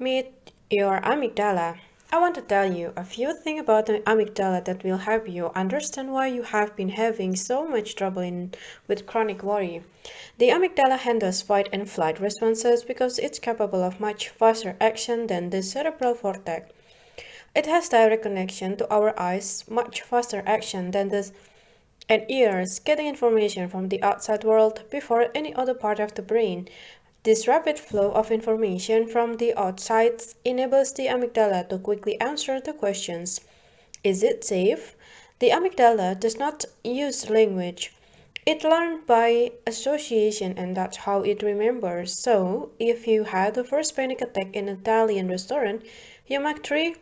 Meet your amygdala. I want to tell you a few things about the amygdala that will help you understand why you have been having so much trouble with chronic worry. The amygdala handles fight and flight responses because it's capable of much faster action than the cerebral cortex. It has direct connection to our eyes, much faster action than the and ears, getting information from the outside world before any other part of the brain. This rapid flow of information from the outside enables the amygdala to quickly answer the questions. Is it safe? The amygdala does not use language. It learns by association and that's how it remembers. So, if you had the first panic attack in an Italian restaurant, you might three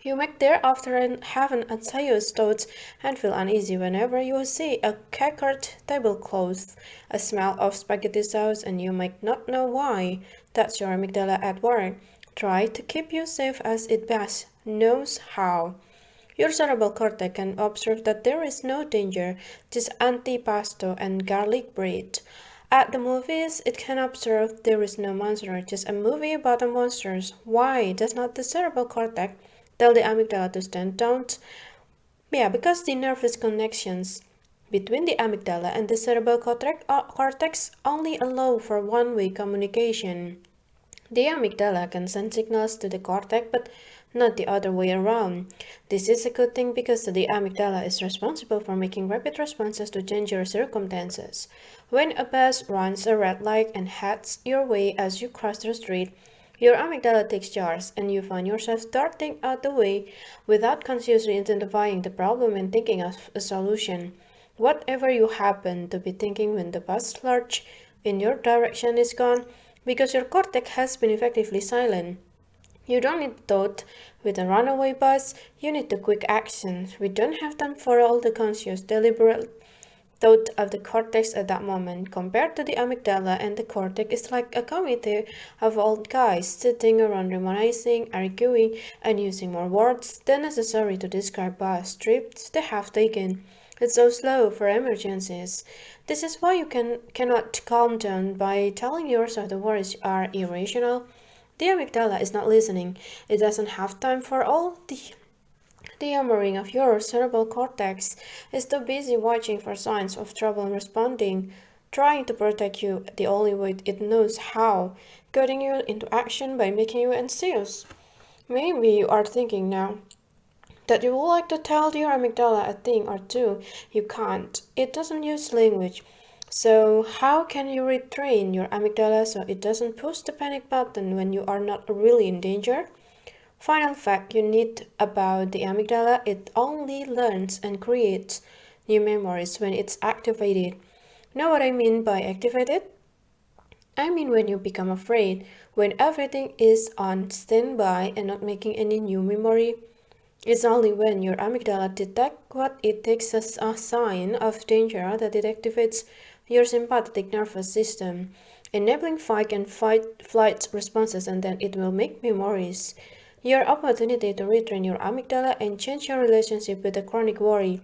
you might thereafter have an anxious thoughts and feel uneasy whenever you see a checkered tablecloth, a smell of spaghetti sauce, and you might not know why. That's your amygdala at work. Try to keep you safe as it best knows how. Your cerebral cortex can observe that there is no danger, just antipasto and garlic bread. At the movies, it can observe there is no monster, just a movie about the monsters. Why does not the cerebral cortex tell the amygdala to stand down? Yeah, because the nervous connections between the amygdala and the cerebral cortex only allow for one-way communication. The amygdala can send signals to the cortex, but not the other way around. This is a good thing because the amygdala is responsible for making rapid responses to dangerous circumstances. When a bus runs a red light and heads your way as you cross the street, your amygdala takes charge and you find yourself darting out the way without consciously identifying the problem and thinking of a solution. Whatever you happen to be thinking when the bus lurch in your direction is gone, because your cortex has been effectively silent. You don't need thought with a runaway bus, you need the quick actions. We don't have time for all the conscious, deliberate thought of the cortex at that moment. Compared to the amygdala and the cortex is like a committee of old guys sitting around reminiscing, arguing, and using more words than necessary to describe bus trips they have taken. It's so slow for emergencies. This is why you cannot calm down by telling yourself the worries are irrational. The amygdala is not listening. It doesn't have time for all the hammering of your cerebral cortex. It's too busy watching for signs of trouble and responding, trying to protect you the only way it knows how, goading you into action by making you anxious. Maybe you are thinking now that you would like to tell your amygdala a thing or two. You can't. It doesn't use language. So how can you retrain your amygdala so it doesn't push the panic button when you are not really in danger? Final fact you need about the amygdala, it only learns and creates new memories when it's activated. Know what I mean by activated? I mean when you become afraid, when everything is on standby and not making any new memory. It's only when your amygdala detects what it takes as a sign of danger that it activates your sympathetic nervous system, enabling fight and flight responses, and then it will make memories. Your opportunity to retrain your amygdala and change your relationship with the chronic worry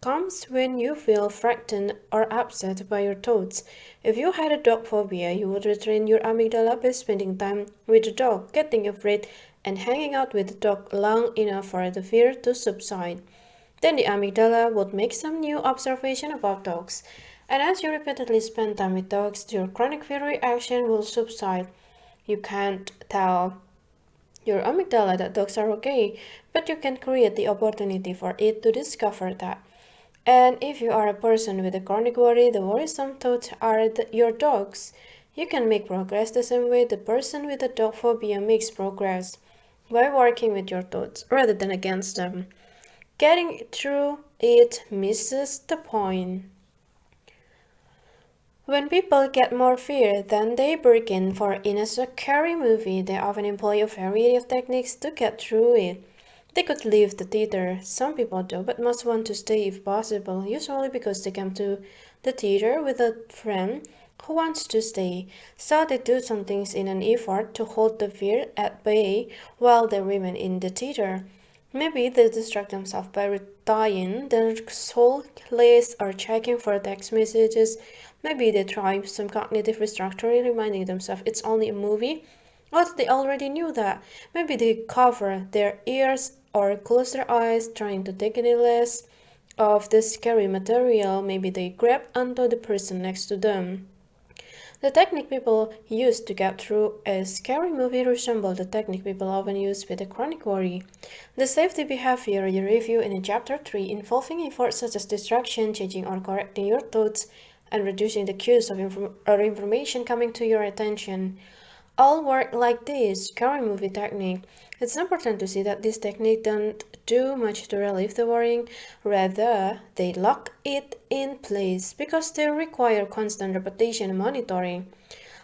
comes when you feel frightened or upset by your thoughts. If you had a dog phobia, you would retrain your amygdala by spending time with the dog, getting afraid, and hanging out with the dog long enough for the fear to subside. Then the amygdala would make some new observation about dogs. And as you repeatedly spend time with dogs, your chronic fear reaction will subside. You can't tell your amygdala that dogs are okay, but you can create the opportunity for it to discover that. And if you are a person with a chronic worry, the worrisome thoughts are your dogs. You can make progress the same way the person with a dog phobia makes progress, by working with your thoughts rather than against them. Getting through it misses the point. When people get more fear than they bargain for in a scary movie, they often employ a variety of techniques to get through it. They could leave the theater, some people do, but most want to stay if possible, usually because they come to the theater with a friend who wants to stay. So they do some things in an effort to hold the fear at bay while they remain in the theater. Maybe they distract themselves by retying their soul list or checking for text messages. Maybe they try some cognitive restructuring, reminding themselves it's only a movie Or they already knew that. Maybe they cover their ears or close their eyes, trying to take any less of the scary material. Maybe they grab onto the person next to them. The technique people use to get through a scary movie resembles the technique people often use with a chronic worry. The safety behavior you review in chapter 3 involving efforts such as distraction, changing or correcting your thoughts, and reducing the cues of information coming to your attention all work like this scary movie technique. It's important to see that this technique don't do much to relieve the worrying, rather they lock it in place because they require constant repetition and monitoring.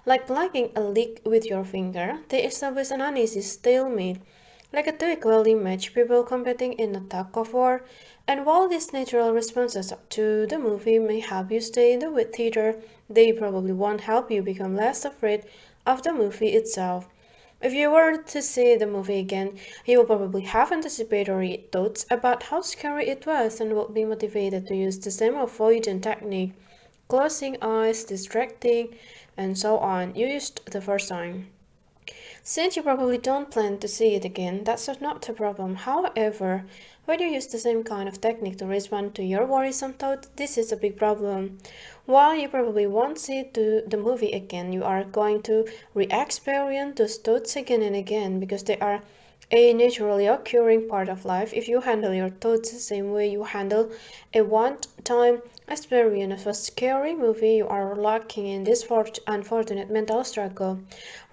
Like plugging a leak with your finger, they establish an uneasy stalemate, like a two equally matched people competing in a tug of war. And while these natural responses to the movie may help you stay in the theater, they probably won't help you become less afraid of the movie itself. If you were to see the movie again, you will probably have anticipatory thoughts about how scary it was and will be motivated to use the same avoidant technique, closing eyes, distracting, and so on, you used the first time. Since you probably don't plan to see it again, that's not a problem. However, when you use the same kind of technique to respond to your worrisome thoughts, this is a big problem. While you probably won't see the movie again, you are going to re-experience those thoughts again and again because they are a naturally occurring part of life. If you handle your thoughts the same way you handle a one-time experience of a scary movie, you are locking in this unfortunate mental struggle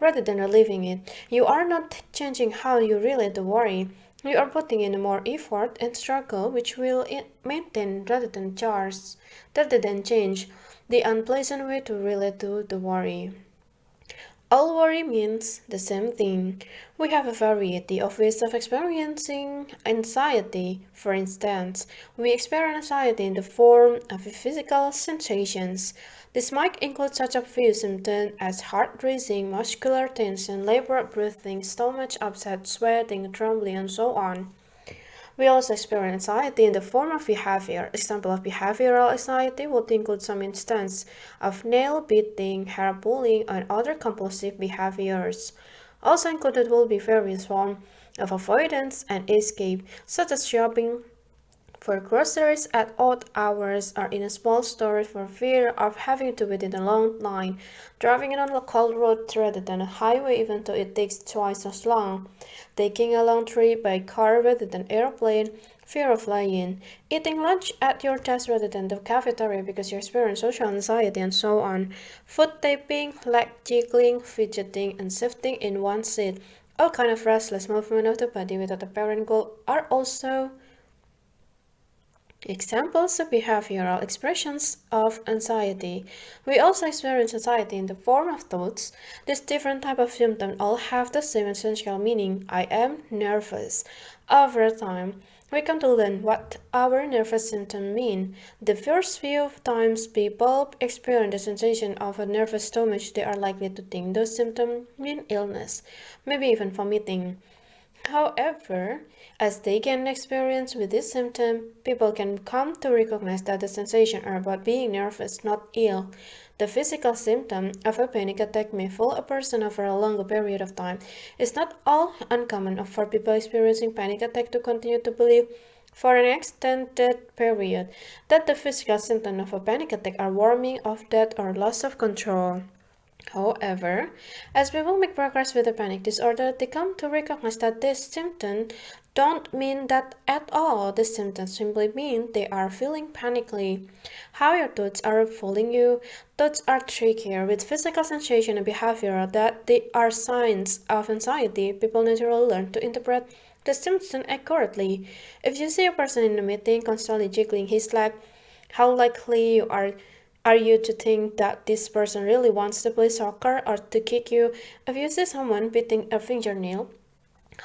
rather than relieving it. You are not changing how you relate to worry. You are putting in more effort and struggle which will maintain rather than change the unpleasant way to relate to the worry. All worry means the same thing. We have a variety of ways of experiencing anxiety. For instance, we experience anxiety in the form of physical sensations. This might include such a few symptoms as heart racing, muscular tension, labored breathing, stomach upset, sweating, trembling, and so on. We also experience anxiety in the form of behavior. Example of behavioral anxiety would include some instance of nail biting, hair pulling, and other compulsive behaviors. Also included will be various forms of avoidance and escape, such as shopping for groceries at odd hours or in a small store for fear of having to wait in a long line, driving on a local road rather than a highway even though it takes twice as long, taking a long trip by car rather than airplane, fear of flying, eating lunch at your desk rather than the cafeteria because you experience social anxiety and so on, foot tapping, leg jiggling, fidgeting, and shifting in one seat. All kind of restless movement of the body without apparent goal are also examples of behavioral expressions of anxiety. We also experience anxiety in the form of thoughts. These different types of symptoms all have the same essential meaning, I am nervous. Over time, we come to learn what our nervous symptoms mean. The first few times people experience the sensation of a nervous stomach, they are likely to think those symptoms mean illness, maybe even vomiting. However, as they gain experience with this symptom, people can come to recognize that the sensation are about being nervous, not ill. The physical symptom of a panic attack may fool a person over a longer period of time. It's not all uncommon for people experiencing panic attack to continue to believe for an extended period that the physical symptoms of a panic attack are warming of death or loss of control. However, as people make progress with a panic disorder, they come to recognize that these symptoms don't mean that at all. The symptoms simply mean they are feeling panically. How your thoughts are fooling you. Thoughts are trickier with physical sensation and behavior that they are signs of anxiety. People naturally learn to interpret the symptoms accurately. If you see a person in a meeting constantly jiggling his leg, how likely are you to think that this person really wants to play soccer or to kick you? If you see someone biting a fingernail,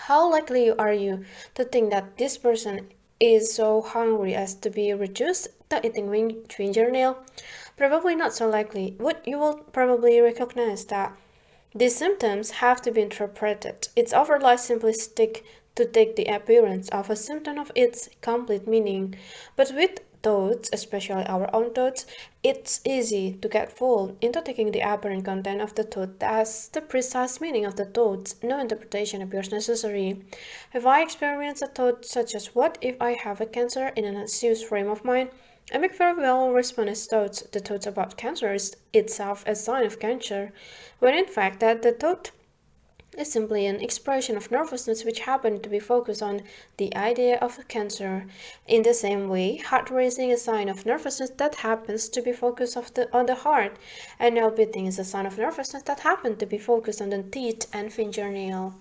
how likely are you to think that this person is so hungry as to be reduced to eating fingernail? Probably not so likely. You will probably recognize that these symptoms have to be interpreted. It's overly simplistic to take the appearance of a symptom of its complete meaning, but with thoughts, especially our own thoughts, it's easy to get fooled into taking the apparent content of the thought as the precise meaning of the thoughts. No interpretation appears necessary. If I experience a thought such as what if I have a cancer in an anxious frame of mind, I may very well respond as thoughts. The thought about cancer is itself a sign of cancer, when in fact that the thought is simply an expression of nervousness which happened to be focused on the idea of cancer. In the same way, heart racing is a sign of nervousness that happens to be focused on the heart, and nail beating is a sign of nervousness that happened to be focused on the teeth and fingernail.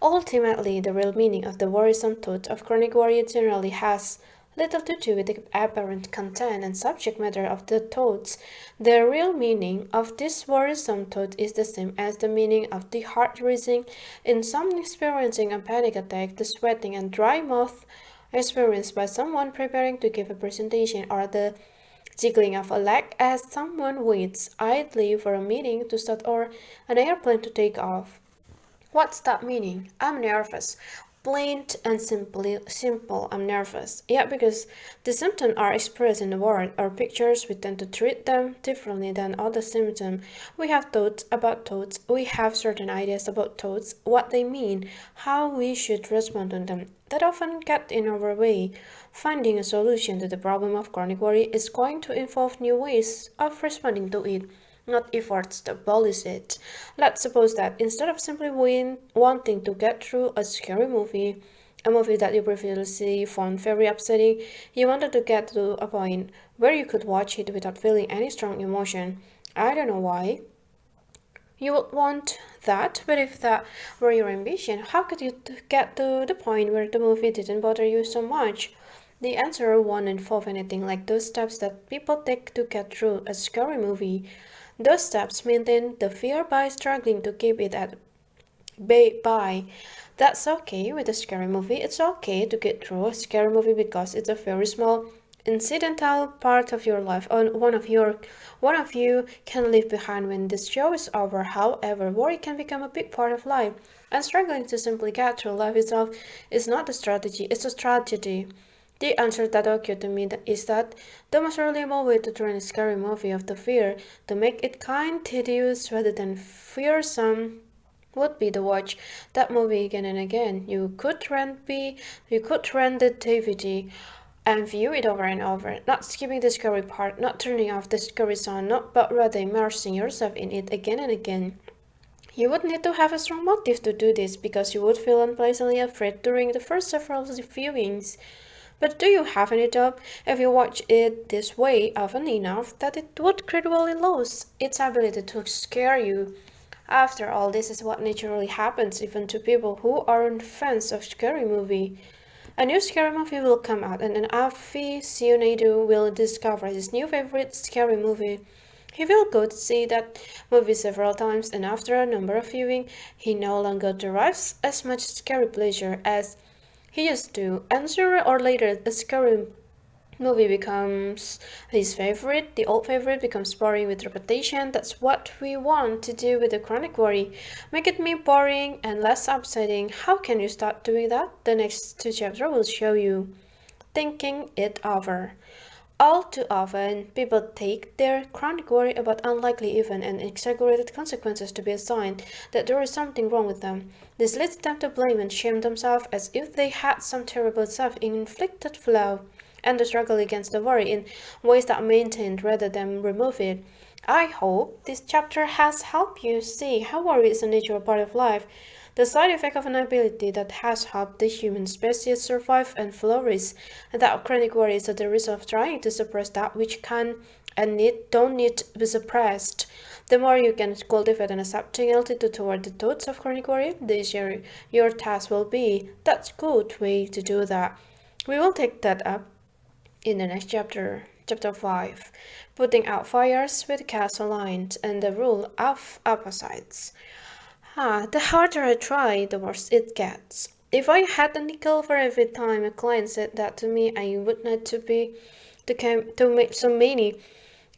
Ultimately, the real meaning of the worrisome thought of chronic worry generally has little to do with the apparent content and subject matter of the thoughts. The real meaning of this worrisome thought is the same as the meaning of the heart racing. In some experiencing a panic attack, the sweating and dry mouth experienced by someone preparing to give a presentation, or the jiggling of a leg as someone waits idly for a meeting to start or an airplane to take off. What's that meaning? I'm nervous. Plain and simple, I'm nervous. Yeah, because the symptoms are expressed in the word or pictures, we tend to treat them differently than other symptoms. We have thoughts about thoughts. We have certain ideas about thoughts, what they mean, how we should respond to them. That often get in our way. Finding a solution to the problem of chronic worry is going to involve new ways of responding to it, not efforts to abolish it. Let's suppose that instead of simply wanting to get through a scary movie, a movie that you previously found very upsetting, you wanted to get to a point where you could watch it without feeling any strong emotion. I don't know why you would want that, but if that were your ambition, how could you get to the point where the movie didn't bother you so much? The answer won't involve anything like those steps that people take to get through a scary movie. Those steps maintain the fear by struggling to keep it at bay. That's okay with a scary movie. It's okay to get through a scary movie because it's a very small incidental part of your life, and one of you can leave behind when this show is over. However, worry can become a big part of life, and struggling to simply get through life itself is not a strategy, it's a tragedy. The answer that occurred to me is that the most reliable way to turn a scary movie off the fear, to make it kind, tedious, rather than fearsome, would be to watch that movie again and again. You could rent the DVD and view it over and over, not skipping the scary part, not turning off the scary sound, but rather immersing yourself in it again and again. You would need to have a strong motive to do this because you would feel unpleasantly afraid during the first several viewings. But do you have any doubt if you watch it this way often enough that it would gradually lose its ability to scare you? After all, this is what naturally happens even to people who aren't fans of scary movie. A new scary movie will come out and an aficionado will discover his new favorite scary movie. He will go to see that movie several times, and after a number of viewings, he no longer derives as much scary pleasure as he used to, and sooner or later the scary movie becomes his favorite, the old favorite becomes boring with repetition. That's what we want to do with the chronic worry. Make it more boring and less upsetting. How can you start doing that? The next two chapters will show you. Thinking it over. All too often, people take their chronic worry about unlikely events and exaggerated consequences to be a sign that there is something wrong with them. This leads them to blame and shame themselves as if they had some terrible self-inflicted flaw, and to struggle against the worry in ways that maintain rather than remove it. I hope this chapter has helped you see how worry is a natural part of life, the side effect of an ability that has helped the human species survive and flourish, and that chronic worry is the result of trying to suppress that which can and don't need to be suppressed. The more you can cultivate an accepting attitude toward the thoughts of chronic worry, the easier your task will be. That's a good way to do that. We will take that up in the next chapter, chapter 5, putting out fires with gasoline and the rule of opposites. The harder I try, the worse it gets. If I had a nickel for every time a client said that to me, I would not to make so many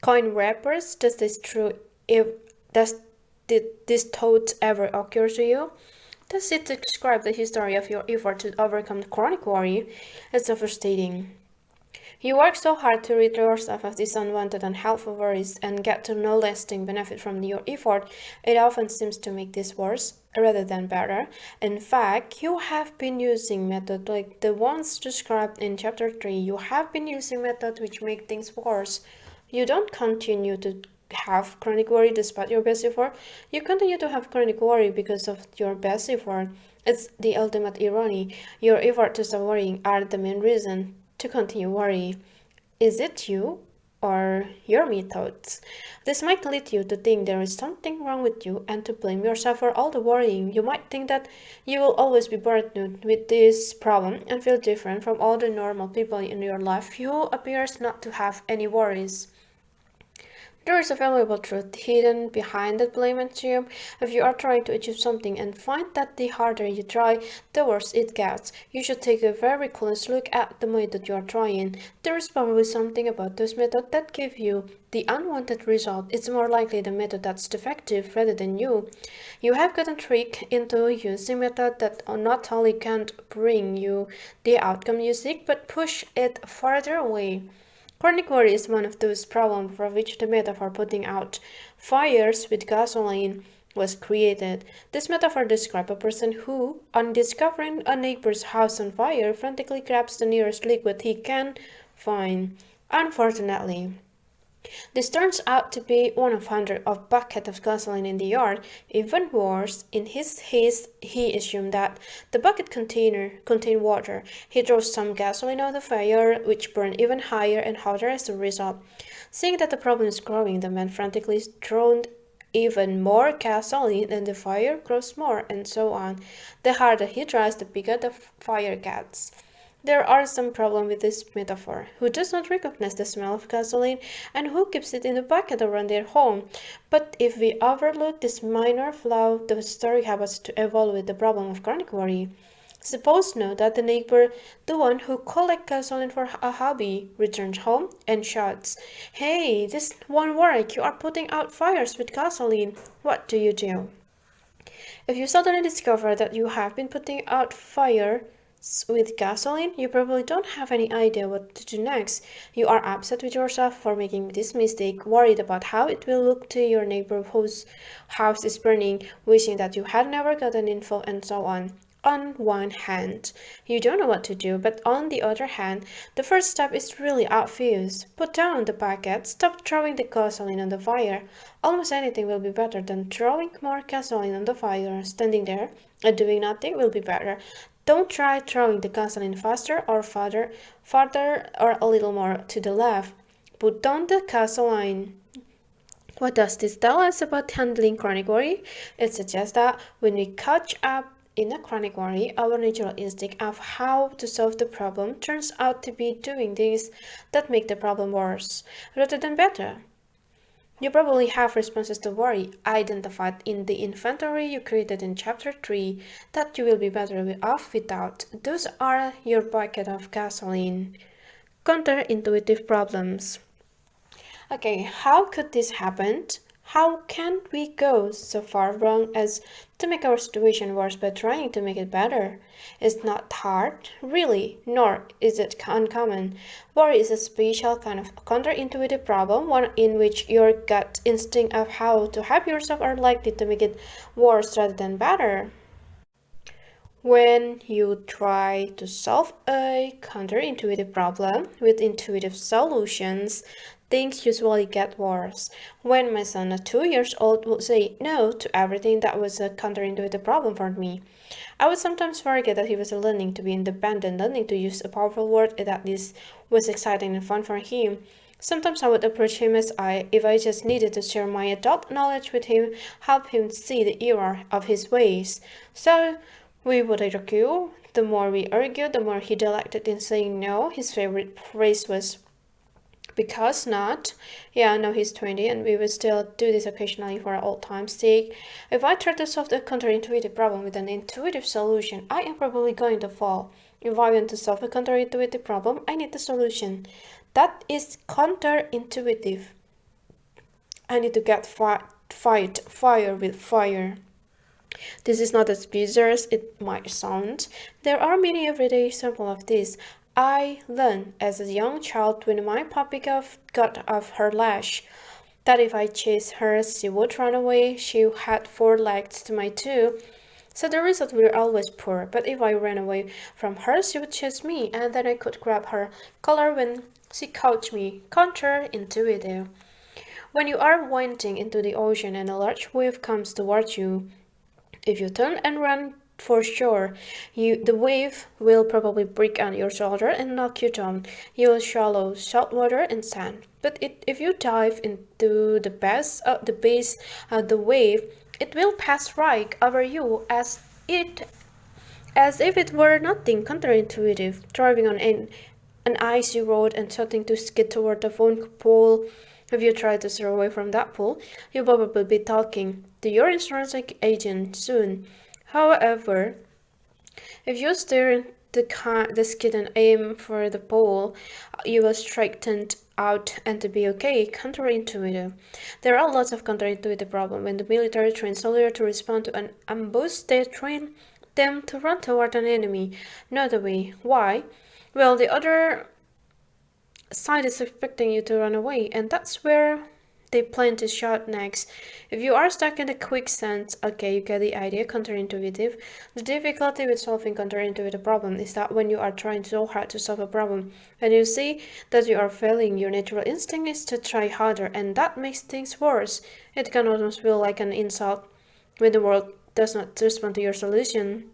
coin wrappers. Does this true? Did this thought ever occur to you? Does it describe the history of your effort to overcome chronic worry? It's devastating. You work so hard to rid yourself of these unwanted and unhelpful worries and get to no lasting benefit from your effort, it often seems to make this worse rather than better. In fact, you have been using methods like the ones described in chapter 3. You have been using methods which make things worse. You don't continue to have chronic worry despite your best effort. You continue to have chronic worry because of your best effort. It's the ultimate irony. Your effort to stop worrying are the main reason to continue worrying. Is it you or your methods? This might lead you to think there is something wrong with you and to blame yourself for all the worrying. You might think that you will always be burdened with this problem and feel different from all the normal people in your life who appears not to have any worries. There is a valuable truth hidden behind that blame and shame. If you are trying to achieve something and find that the harder you try, the worse it gets, you should take a very close look at the method you are trying. There is probably something about those methods that give you the unwanted result. It's more likely the method that's defective rather than you. You have gotten tricked into using a method that not only can't bring you the outcome you seek, but push it farther away. Chronic worry is one of those problems for which the metaphor putting out fires with gasoline was created. This metaphor describes a person who, on discovering a neighbor's house on fire, frantically grabs the nearest liquid he can find. Unfortunately, this turns out to be one of hundreds of buckets of gasoline in the yard. Even worse, in his haste, he assumed that the bucket container contained water. He threw some gasoline on the fire, which burned even higher and hotter as a result. Seeing that the problem is growing, the man frantically threw even more gasoline, and the fire grows more, and so on. The harder he tries, the bigger the fire gets. There are some problems with this metaphor. Who does not recognize the smell of gasoline and who keeps it in the bucket around their home? But if we overlook this minor flaw, the story helps us to evaluate the problem of chronic worry. Suppose now that the neighbor, the one who collects gasoline for a hobby, returns home and shouts, "Hey, this won't work. You are putting out fires with gasoline." What do you do? If you suddenly discover that you have been putting out fire with gasoline, you probably don't have any idea what to do next. You are upset with yourself for making this mistake, worried about how it will look to your neighbor whose house is burning, wishing that you had never gotten info, and so on. On one hand, you don't know what to do, but on the other hand, the first step is really obvious. Put down the bucket, stop throwing the gasoline on the fire. Almost anything will be better than throwing more gasoline on the fire. Standing there and doing nothing will be better. Don't try throwing the gasoline faster or farther or a little more to the left. Put down the gasoline. What does this tell us about handling chronic worry? It suggests that when we catch up in a chronic worry, our natural instinct of how to solve the problem turns out to be doing things that make the problem worse rather than better. You probably have responses to worry identified in the inventory you created in chapter 3 that you will be better off without. Those are your bucket of gasoline. Counterintuitive problems. Okay, how could this happen? How can we go so far wrong as to make our situation worse by trying to make it better? It's not hard, really, nor is it uncommon. Worry is a special kind of counterintuitive problem, one in which your gut instinct of how to help yourself are likely to make it worse rather than better. When you try to solve a counterintuitive problem with intuitive solutions, things usually get worse. When my son at 2 years old would say no to everything that was a counterintuitive problem for me, I would sometimes forget that he was learning to be independent, learning to use a powerful word that this was exciting and fun for him. Sometimes I would approach him if I just needed to share my adult knowledge with him, help him see the error of his ways. So we would argue. The more we argued, the more he delighted in saying no. His favorite phrase was, "Because not." Yeah, now he's 20 and we would still do this occasionally for old time's sake. If I try to solve the counterintuitive problem with an intuitive solution, I am probably going to fall. If I want to solve a counterintuitive problem, I need the solution. That is counterintuitive. I need to fight fire with fire. This is not as bizarre as it might sound. There are many everyday examples of this. I learned as a young child when my puppy got off her leash that if I chased her, she would run away. She had 4 legs to my 2, so the results were always poor. But if I ran away from her, she would chase me, and then I could grab her collar when she caught me. Counterintuitive. When you are winding into the ocean and a large wave comes towards you, if you turn and run for shore, the wave will probably break on your shoulder and knock you down. You will swallow salt water and sand. But if you dive into the base of the wave, it will pass right over you as if it were nothing. Counterintuitive. Driving on an icy road and starting to skid toward the phone pole. If you try to steer away from that pole, you'll probably be talking to your insurance agent soon. However, if you steer the skid and aim for the pole, you will straighten out and to be okay. Counterintuitive. There are lots of counterintuitive problems. When the military trains soldiers to respond to an ambush, they train them to run toward an enemy, not away. Why? Well, the other side is expecting you to run away, and that's where they plan to shot next. If you are stuck in the quicksand, okay, you get the idea. Counterintuitive. The difficulty with solving counterintuitive problem is that when you are trying so hard to solve a problem and you see that you are failing, your natural instinct is to try harder, and that makes things worse. It can almost feel like an insult when the world does not respond to your solution.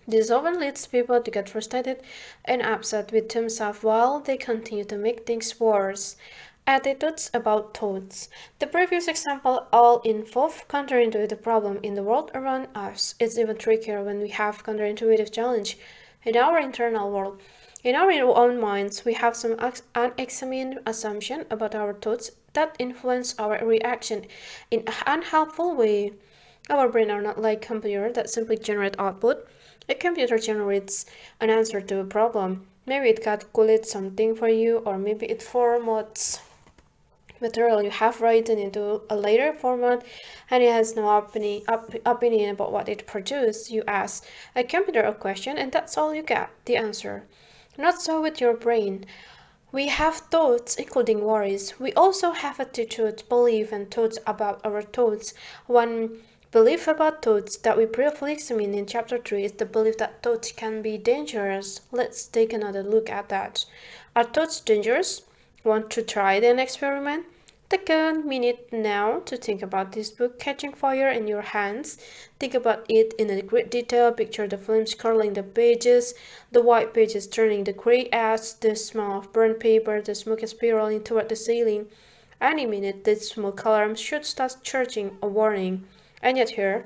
This often leads people to get frustrated and upset with themselves while they continue to make things worse. Attitudes about thoughts. The previous example all involve counterintuitive problem in the world around us. It's even trickier when we have counterintuitive challenge in our internal world. In our own minds, we have some unexamined assumption about our thoughts that influence our reaction in an unhelpful way. Our brain are not like computer that simply generate output. A computer generates an answer to a problem. Maybe it calculates something for you, or maybe it formats material you have written into a later format, and it has no opinion about what it produced. You ask a computer a question, and that's all you get, the answer. Not so with your brain. We have thoughts, including worries. We also have attitudes, belief, and thoughts about our thoughts. One belief about thoughts that we briefly examined in chapter 3 is the belief that thoughts can be dangerous. Let's take another look at that. Are thoughts dangerous? Want to try an experiment? Take a minute now to think about this book catching fire in your hands. Think about it in a great detail. Picture the flames curling the pages, the white pages turning the gray ash, the smell of burnt paper, the smoke spiraling toward the ceiling. Any minute, the smoke alarm should start charging a warning. And yet here,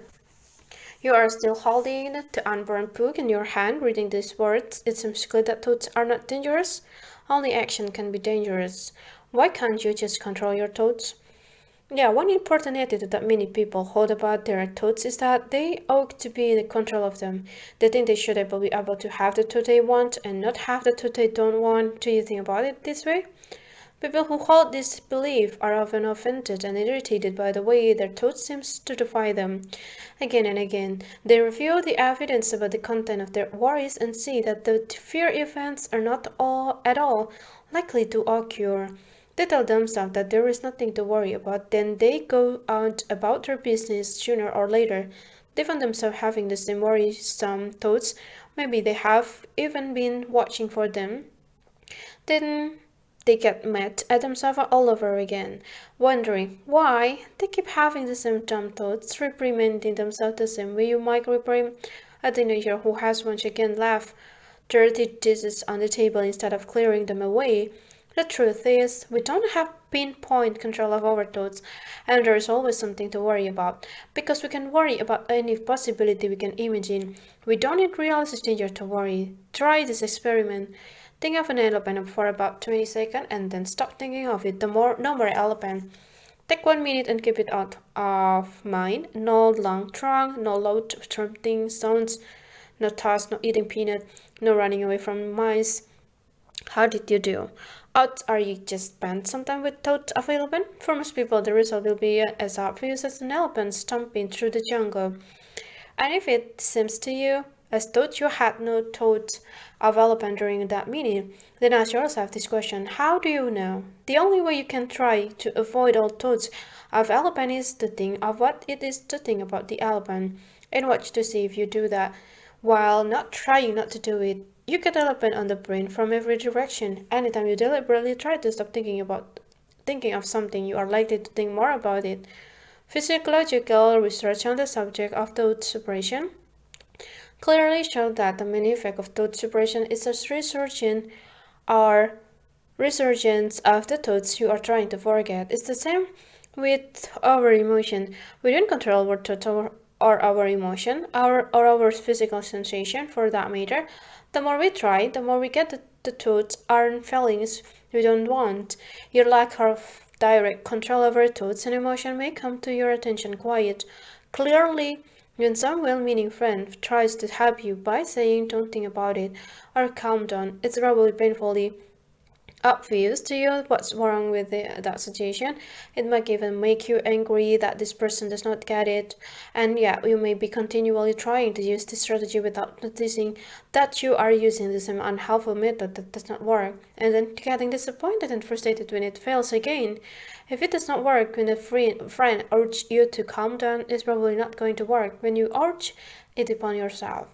you are still holding the unburned book in your hand, reading these words. It seems clear that thoughts are not dangerous. Only action can be dangerous. Why can't you just control your thoughts? Yeah, one important attitude that many people hold about their thoughts is that they ought to be in control of them. They think they should be able to have the thought they want and not have the thought they don't want. Do you think about it this way? People who hold this belief are often offended and irritated by the way their thoughts seem to defy them. Again and again, they review the evidence about the content of their worries and see that the fear events are not at all likely to occur. They tell themselves that there is nothing to worry about, then they go out about their business sooner or later. They find themselves having the same worrisome thoughts. Maybe they have even been watching for them. Then they get mad at themselves all over again, wondering why they keep having the same dumb thoughts, reprimanding themselves the same way you might reprimand a teenager who has once again left dirty dishes on the table instead of clearing them away. The truth is, we don't have pinpoint control of our thoughts, and there is always something to worry about, because we can worry about any possibility we can imagine. We don't need realistic danger to worry. Try this experiment. Think of an elephant for about 20 seconds and then stop thinking of it. No more elephant. Take 1 minute and keep it out of mind. No long trunk, no loud thumping sounds, no toss, no eating peanut, no running away from mice. How did you do? Odds are you just spent some time with thoughts of elephant? For most people, the result will be as obvious as an elephant stomping through the jungle. And if it seems to you as though you had no thoughts of elephant during that meeting, then ask yourself this question: how do you know? The only way you can try to avoid all thoughts of elephant is to think of what it is to think about the elephant, and watch to see if you do that while not trying not to do it. You get elephant on the brain from every direction. Anytime you deliberately try to stop thinking of something, you are likely to think more about it. Physiological research on the subject of thought suppression clearly showed that the main effect of thought suppression is a resurgence of the thoughts you are trying to forget. It's the same with our emotion. We don't control our thoughts or our emotion, or our physical sensation for that matter. The more we try, the more we get the thoughts and feelings we don't want. Your lack of direct control over thoughts and emotion may come to your attention quite clearly when some well-meaning friend tries to help you by saying don't think about it or calm down. It's probably painfully obvious to you what's wrong with that situation. It might even make you angry that this person does not get it, and yeah, you may be continually trying to use this strategy without noticing that you are using the same unhelpful method that does not work, and then getting disappointed and frustrated when it fails again. If it does not work when a friend urges you to calm down, it's probably not going to work when you urge it upon yourself.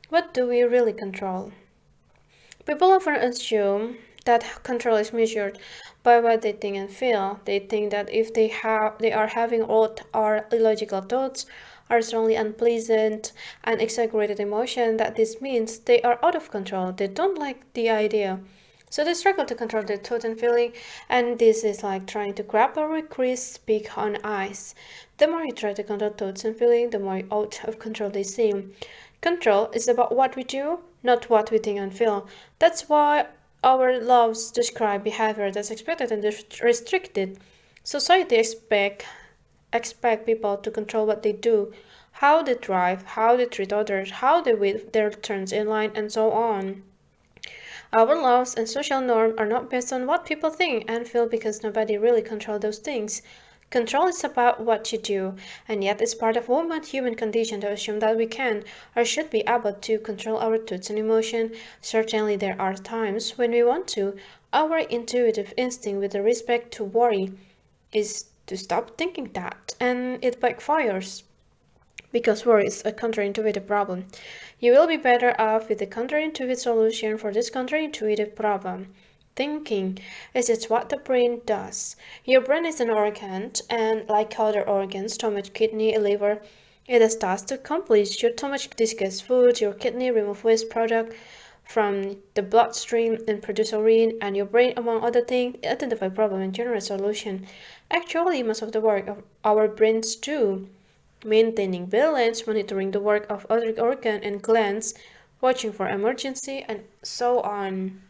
What do we really control? People often assume that control is measured by what they think and feel. They think that if they are having odd or illogical thoughts, or strongly unpleasant and exaggerated emotion, that this means they are out of control. They don't like the idea. So they struggle to control their thought and feeling, and this is like trying to grab a crisp peak on ice. The more you try to control thoughts and feeling, the more out of control they seem. Control is about what we do, not what we think and feel. That's why our laws describe behavior that's expected and restricted. Society expect people to control what they do, how they drive, how they treat others, how they wait their turns in line, and so on. Our laws and social norms are not based on what people think and feel because nobody really controls those things. Control is about what you do, and yet it's part of human condition to assume that we can or should be able to control our thoughts and emotion. Certainly there are times when we want to. Our intuitive instinct with respect to worry is to stop thinking that, and it backfires because worry is a counterintuitive problem. You will be better off with the counterintuitive solution for this counterintuitive problem. Thinking is just what the brain does. Your brain is an organ, and like other organs, stomach, kidney, liver, it has tasks to accomplish. Your stomach digests food, your kidney remove waste product from the bloodstream and produce urine, and your brain, among other things, identify problem and generate solution. Actually, most of the work of our brains do. Maintaining balance, monitoring the work of other organs and glands, watching for emergency, and so on.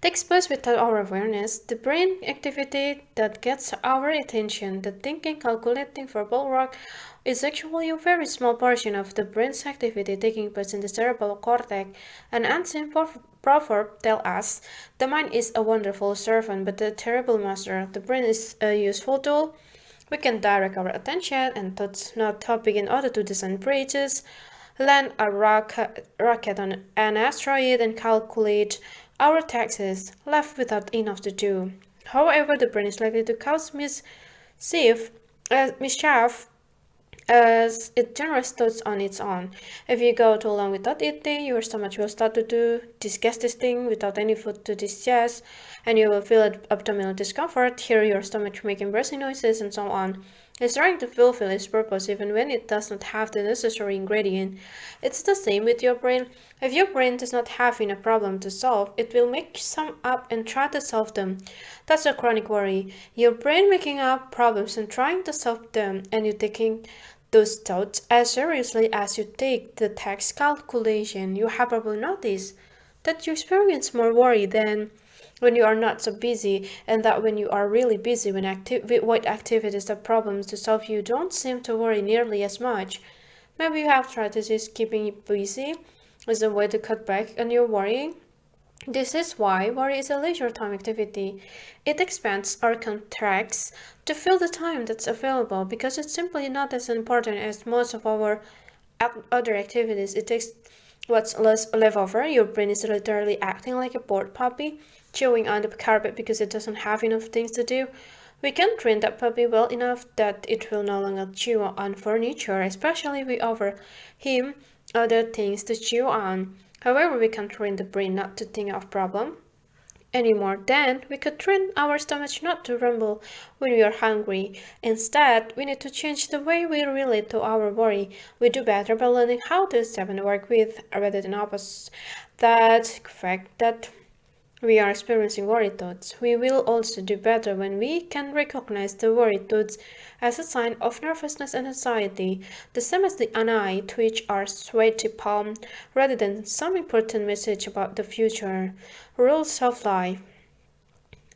Takes place without our awareness. The brain activity that gets our attention, the thinking, calculating, verbal work, is actually a very small portion of the brain's activity taking place in the cerebral cortex. An ancient proverb tells us, the mind is a wonderful servant, but a terrible master. The brain is a useful tool. We can direct our attention and thoughts not topic in order to design bridges, land a rocket on an asteroid, and calculate our taxes, left without enough to do. However, the brain is likely to cause mischief as it generates thoughts on its own. If you go too long without eating, your stomach will start to do disgusting without any food to digest, and you will feel abdominal discomfort, hear your stomach making bursting noises, and so on. It's trying to fulfill its purpose even when it does not have the necessary ingredient. It's the same with your brain. If your brain does not have a problem to solve, it will make some up and try to solve them. That's a chronic worry. Your brain making up problems and trying to solve them, and you taking those thoughts as seriously as you take the tax calculation. You have probably noticed that you experience more worry than when you are not so busy, and that when you are really busy with what activities or problems to solve, you don't seem to worry nearly as much. Maybe you have strategies keeping you busy as a way to cut back on your worrying. This is why worry is a leisure time activity. It expands or contracts to fill the time that's available because it's simply not as important as most of our other activities, it takes what's left over. Your brain is literally acting like a bored puppy, chewing on the carpet because it doesn't have enough things to do. We can train that puppy well enough that it will no longer chew on furniture, especially if we offer him other things to chew on. However, we can train the brain not to think of problem anymore. Then we could train our stomach not to rumble when we are hungry. Instead, we need to change the way we relate to our worry. We do better by learning how to accept and work with rather than oppose that fact that we are experiencing worry thoughts. We will also do better when we can recognize the worry thoughts as a sign of nervousness and anxiety, the same as the eye twitch or sweaty palm, rather than some important message about the future. Rules of life.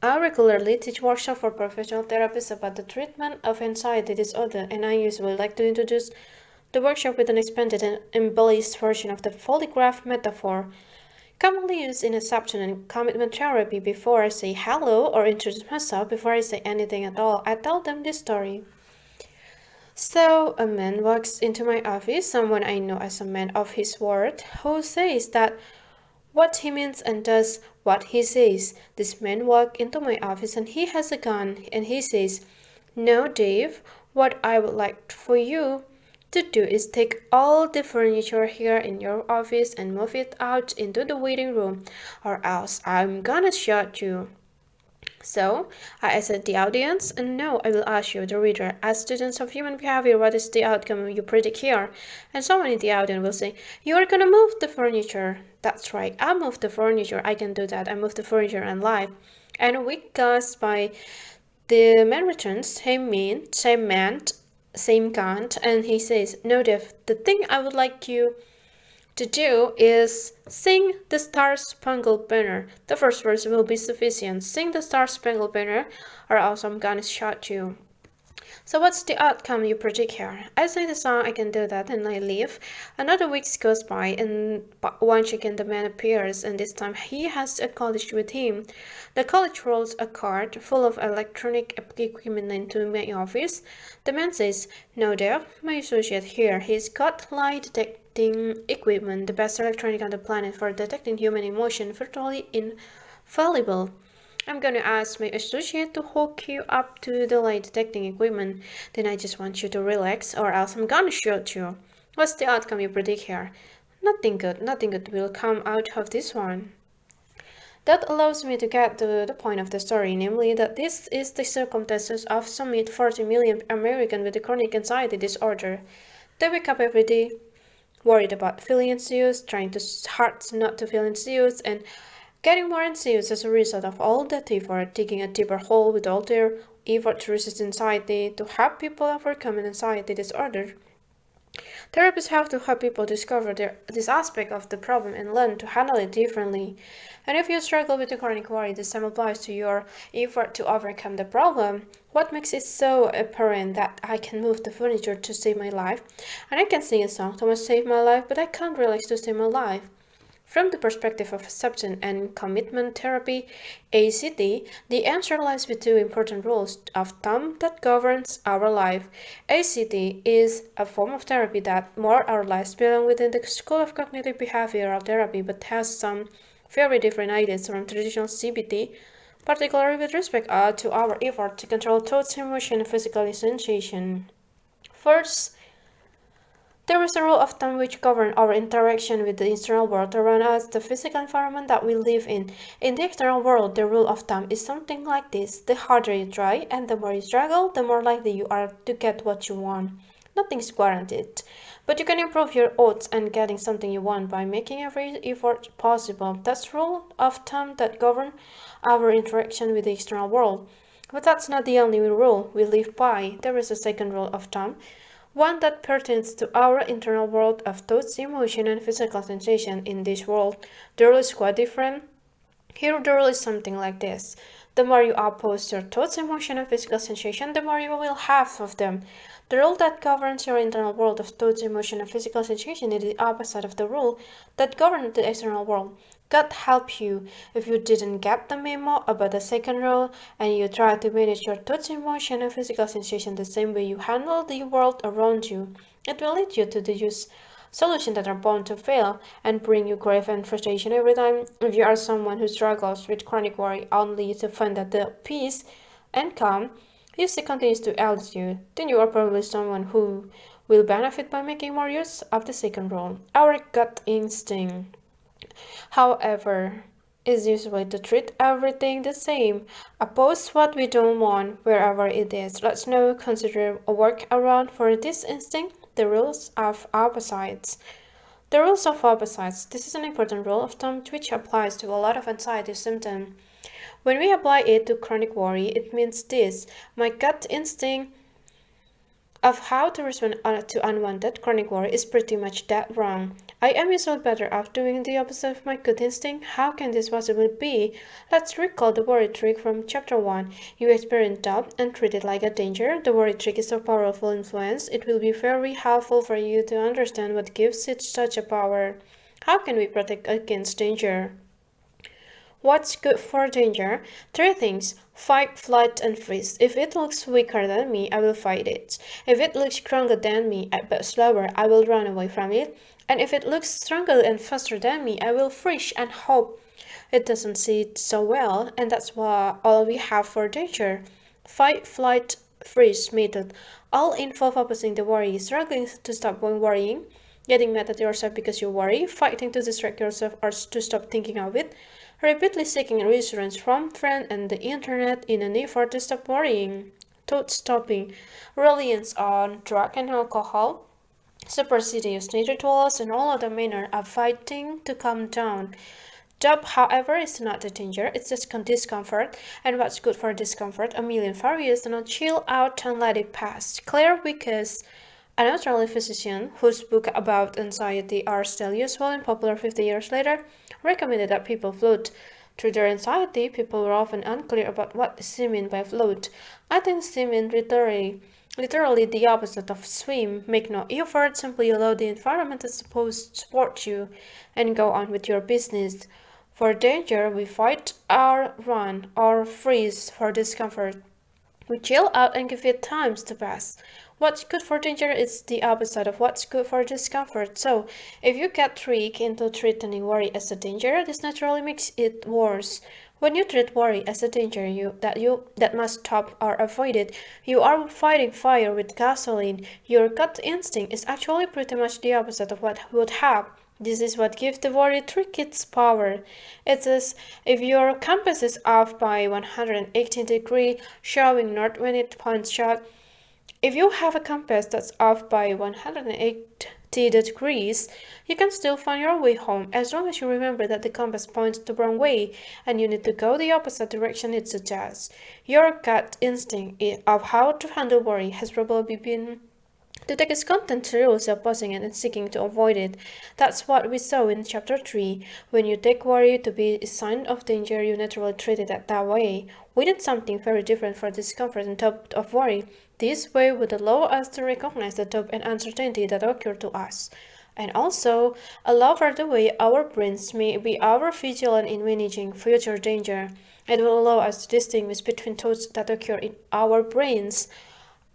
I regularly teach workshops for professional therapists about the treatment of anxiety disorder, and I usually like to introduce the workshop with an expanded and embellished version of the polygraph metaphor, commonly used in acceptance and commitment therapy. Before I say hello or introduce myself, before I say anything at all, I tell them this story. So, a man walks into my office, someone I know as a man of his word, who says that what he means and does what he says. This man walks into my office and he has a gun and he says, "No, Dave, what I would like for you to do is take all the furniture here in your office and move it out into the waiting room, or else I'm gonna shoot you." So, I asked the audience, and no, I will ask you, the reader, as students of human behavior, what is the outcome you predict here? And someone in the audience will say, "You are gonna move the furniture." That's right, I move the furniture, I can do that, I move the furniture and life. And a week goes by, the man returns, same count, and he says, "No, Dev, the thing I would like you to do is sing the Star-Spangled Banner. The first verse will be sufficient. Sing the Star-Spangled Banner, or else I'm gonna shoot you." So what's the outcome you predict here? I sing the song, I can do that, and I leave. Another week goes by, and once again the man appears, and this time he has a college with him. The college rolls a cart full of electronic equipment into my office. The man says, "No, Dev, my associate here, he's got lie detecting equipment, the best electronic on the planet for detecting human emotion, virtually infallible. I'm gonna ask my associate to hook you up to the lie detecting equipment. Then I just want you to relax, or else I'm gonna shoot you." What's the outcome you predict here? Nothing good will come out of this one. That allows me to get to the point of the story, namely that this is the circumstances of some 40 million Americans with a chronic anxiety disorder. They wake up every day worried about feeling anxious, trying hard not to feel anxious, and getting more anxious as a result of all that effort, digging a deeper hole with all their effort to resist anxiety, to help people overcome an anxiety disorder. Therapists have to help people discover this aspect of the problem and learn to handle it differently. And if you struggle with the chronic worry, the same applies to your effort to overcome the problem. What makes it so apparent that I can move the furniture to save my life, and I can sing a song to save my life, but I can't relax to save my life? From the perspective of acceptance and commitment therapy, ACT, the answer lies with two important rules of thumb that governs our life. ACT is a form of therapy that more or less belongs within the school of cognitive behavioral therapy, but has some very different ideas from traditional CBT, particularly with respect to our effort to control thoughts, emotion, and physical sensation. First, there is a rule of thumb which governs our interaction with the external world around us, the physical environment that we live in. In the external world, the rule of thumb is something like this: the harder you try and the more you struggle, the more likely you are to get what you want. Nothing is guaranteed, but you can improve your odds on getting something you want by making every effort possible. That's the rule of thumb that governs our interaction with the external world. But that's not the only rule we live by. There is a second rule of thumb, one that pertains to our internal world of thoughts, emotion, and physical sensation. In this world, the rule is quite different. Here, the rule is something like this: the more you oppose your thoughts, emotion, and physical sensation, the more you will have of them. The rule that governs your internal world of thoughts, emotion, and physical sensation is the opposite of the rule that governs the external world. God help you if you didn't get the memo about the second rule and you try to manage your thoughts, emotion, and physical sensation the same way you handle the world around you. It will lead you to the use solutions that are bound to fail and bring you grief and frustration every time. If you are someone who struggles with chronic worry only to find that the peace and calm you see continues to elude you, then you are probably someone who will benefit by making more use of the second rule, our gut instinct. However, is usually to treat everything the same, oppose what we don't want wherever it is. Let's now consider a workaround for this instinct, the rules of opposites. The rules of opposites. This is an important rule of thumb which applies to a lot of anxiety symptoms. When we apply it to chronic worry, it means this. My gut instinct of how to respond to unwanted chronic worry is pretty much that wrong. I am usually better off doing the opposite of my gut instinct. How can this possibly be? Let's recall the worry trick from chapter 1. You experience doubt and treat it like a danger. The worry trick is a powerful influence. It will be very helpful for you to understand what gives it such a power. How can we protect against danger? What's good for danger? Three things. Fight, flight, and freeze. If it looks weaker than me, I will fight it. If it looks stronger than me, but slower, I will run away from it. And if it looks stronger and faster than me, I will freeze and hope it doesn't see it so well. And that's all we have for danger. Fight, flight, freeze method. All involve opposing the worry, struggling to stop worrying, getting mad at yourself because you worry, fighting to distract yourself or to stop thinking of it, repeatedly seeking reassurance from friends and the internet in an effort to stop worrying, thought stopping, reliance on drug and alcohol, superstitious rituals, and all other manner of fighting to calm down. Doubt, however, is not the danger, it's just discomfort, and what's good for discomfort? A million various, do not chill out and let it pass. Claire Wickes, an Australian physician whose book about anxiety are still useful and popular 50 years later, recommended that people float. Through their anxiety, people were often unclear about what she meant by float. I think she meant literally the opposite of swim. Make no effort, simply allow the environment to support you and go on with your business. For danger, we fight or run or freeze. For discomfort, we chill out and give it time to pass. What's good for danger is the opposite of what's good for discomfort. So, if you get tricked into treating worry as a danger, this naturally makes it worse. When you treat worry as a danger that must stop or avoided, you are fighting fire with gasoline. Your gut instinct is actually pretty much the opposite of what would happen. This is what gives the worry trick its power. It says if your compass is off by 180 degrees, showing north when it points south, if you have a compass that's off by 180 degrees, you can still find your way home as long as you remember that the compass points the wrong way and you need to go the opposite direction it suggests. Your gut instinct of how to handle worry has probably been to take its content to rules opposing it and seeking to avoid it. That's what we saw in chapter 3. When you take worry to be a sign of danger, you naturally treat it that way. We need something very different for discomfort and doubt of worry. This way would allow us to recognize the doubt and uncertainty that occur to us, and also allow for the way our brains may be over vigilant in managing future danger. It will allow us to distinguish between thoughts that occur in our brains,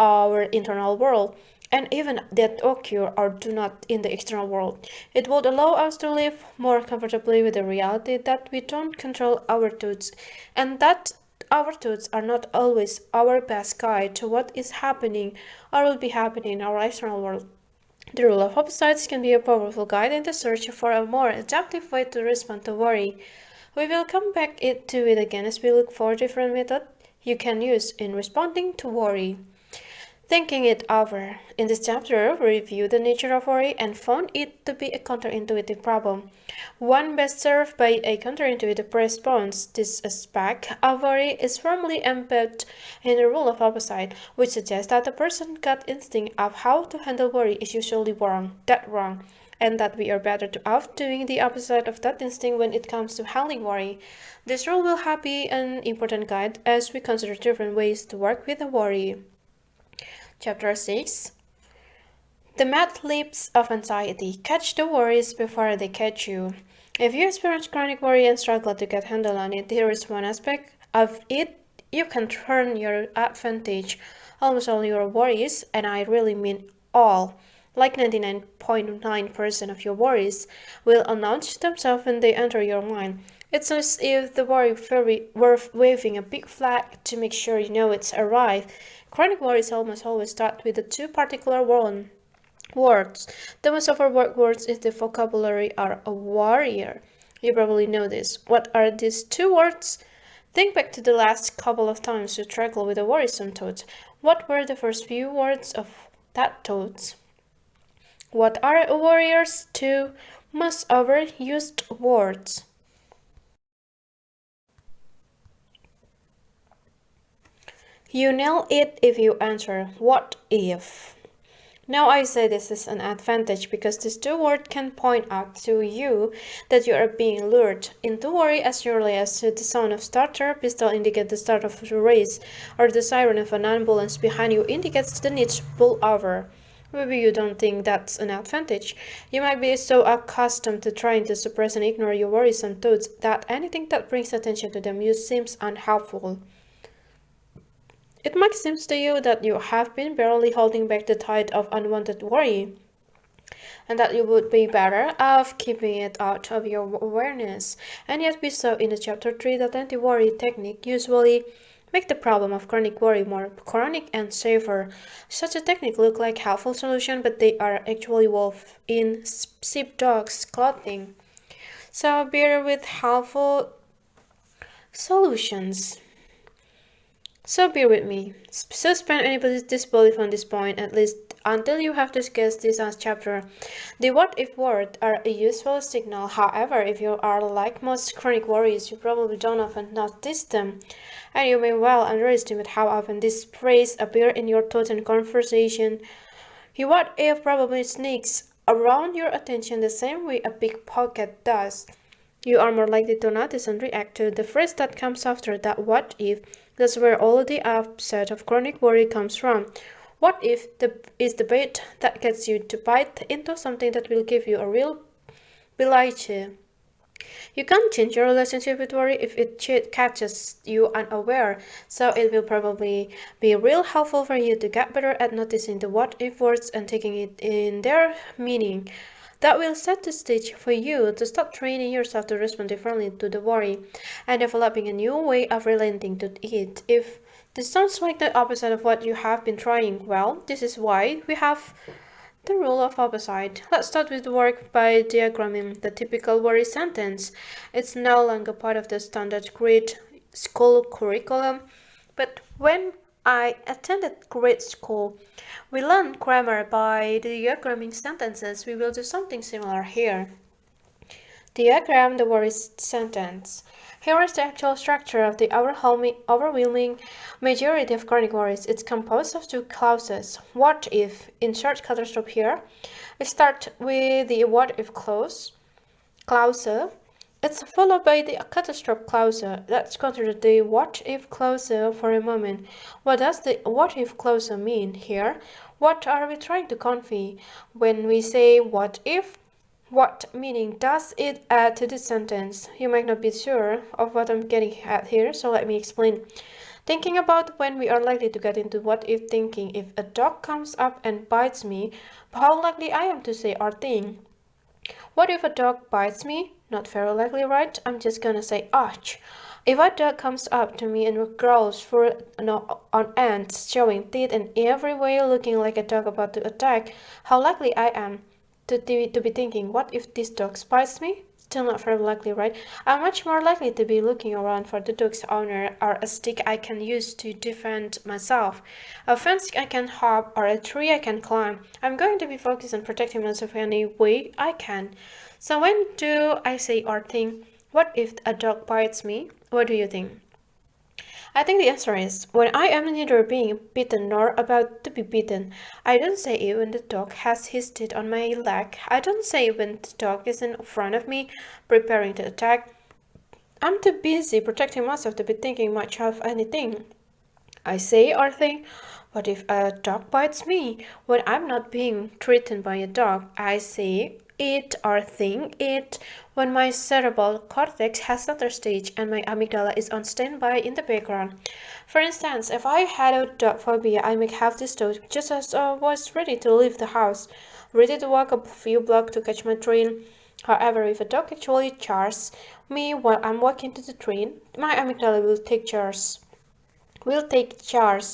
our internal world, and even that occur or do not in the external world. It would allow us to live more comfortably with the reality that we don't control our thoughts, and that our thoughts are not always our best guide to what is happening or will be happening in our external world. The rule of opposites can be a powerful guide in the search for a more adaptive way to respond to worry. We will come back to it again as we look for different methods you can use in responding to worry. Thinking it over. In this chapter, we review the nature of worry and found it to be a counterintuitive problem, one best served by a counterintuitive response. This aspect of worry is firmly embedded in the rule of opposite, which suggests that the person's gut instinct of how to handle worry is usually wrong, and that we are better off doing the opposite of that instinct when it comes to handling worry. This rule will be an important guide as we consider different ways to work with the worry. Chapter 6. The mad leaps of anxiety. Catch the worries before they catch you. If you experience chronic worry and struggle to get handle on it, here is one aspect of it you can turn your advantage. Almost all your worries, and I really mean all, Like 99.9% of your worries will announce themselves when they enter your mind. It's as if the worry fairy were waving a big flag to make sure you know it's arrived. Chronic worries almost always start with the two particular words. The most overworked words in the vocabulary are a warrior. You probably know this. What are these two words? Think back to the last couple of times you struggled with a worrisome thought. What were the first few words of that thought? What are a warrior's two most overused words? You nail it if you answer what if. Now I say this is an advantage because these two words can point out to you that you are being lured into worry as surely as the sound of starter pistol indicates the start of a race, or the siren of an ambulance behind you indicates the need to pull over. Maybe you don't think that's an advantage. You might be so accustomed to trying to suppress and ignore your worrisome thoughts that anything that brings attention to them seems unhelpful. It might seem to you that you have been barely holding back the tide of unwanted worry, and that you would be better off keeping it out of your awareness. And yet we saw in the chapter 3 that anti-worry technique usually make the problem of chronic worry more chronic and safer. Such a technique look like helpful solution, but they are actually wolf in sheepdog's clothing. So bear with helpful solutions. So bear with me. Suspend any disbelief on this point, at least until you have discussed this as chapter. The what if words are a useful signal. However, if you are like most chronic worries, you probably don't often notice them. And you may well underestimate how often this phrase appears in your thoughts and conversation. The what if probably sneaks around your attention the same way a pickpocket does. You are more likely to notice and react to the phrase that comes after that what if. That's where all the upset of chronic worry comes from. What if is the bait that gets you to bite into something that will give you a real belaiche. You can't change your relationship with worry if it catches you unaware, so it will probably be real helpful for you to get better at noticing the what if words and taking it in their meaning. That will set the stage for you to stop training yourself to respond differently to the worry and developing a new way of relating to it. If this sounds like the opposite of what you have been trying, well, this is why we have the rule of opposite. Let's start with the work by diagramming the typical worry sentence. It's no longer part of the standard grade school curriculum, but when I attended grade school, we learned grammar by diagramming sentences. We will do something similar here. Diagram the worry sentence. Here is the actual structure of the overwhelming majority of chronic worries. It's composed of two clauses. What if? Insert catastrophe here. We start with the what if clause. It's followed by the catastrophe clause. Let's consider the what if clause for a moment. What does the what if clause mean here? What are we trying to convey when we say what if? What meaning does it add to the sentence? You might not be sure of what I'm getting at here, so let me explain. Thinking about when we are likely to get into what if thinking. If a dog comes up and bites me, how likely I am to say or think? What if a dog bites me? Not very likely, right? I'm just gonna say ouch. If a dog comes up to me and growls for on ends, showing teeth in every way, looking like a dog about to attack, how likely I am to be thinking, what if this dog bites me? Still not very likely, right? I'm much more likely to be looking around for the dog's owner or a stick I can use to defend myself, a fence I can hop, or a tree I can climb. I'm going to be focused on protecting myself any way I can. So when do I say or think, what if a dog bites me? What do you think? I think the answer is, when I am neither being bitten nor about to be bitten. I don't say it when the dog has his teeth on my leg. I don't say it when the dog is in front of me, preparing to attack. I'm too busy protecting myself to be thinking much of anything. I say or think, what if a dog bites me? When I'm not being threatened by a dog, I say it or think it when my cerebral cortex has center stage and my amygdala is on standby in the background. For instance, if I had a dog phobia, I might have this thought just as I was ready to leave the house. ready to walk a few blocks to catch my train. However, if a dog actually charges me while I'm walking to the train, my amygdala will take charge,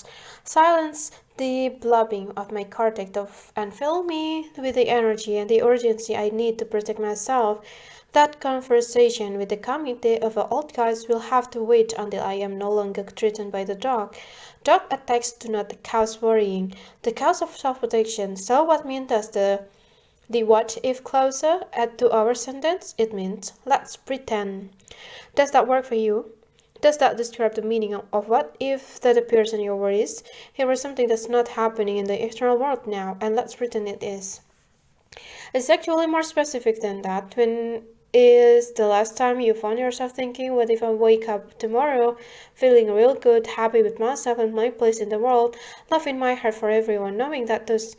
silence the blubbing of my cortex and fill me with the energy and the urgency I need to protect myself. That conversation with the coming day of the old guys will have to wait until I am no longer threatened by the dog. Dog attacks do not cause worrying, the cause of self-protection. So what mean does the what if clause add to our sentence? It means let's pretend. Does that work for you? Does that describe the meaning of what if that appears in your worries? Here is something that's not happening in the external world now, and let's pretend it is. It's actually more specific than that. When is the last time you found yourself thinking, what if I wake up tomorrow feeling real good, happy with myself and my place in the world, love in my heart for everyone, knowing that those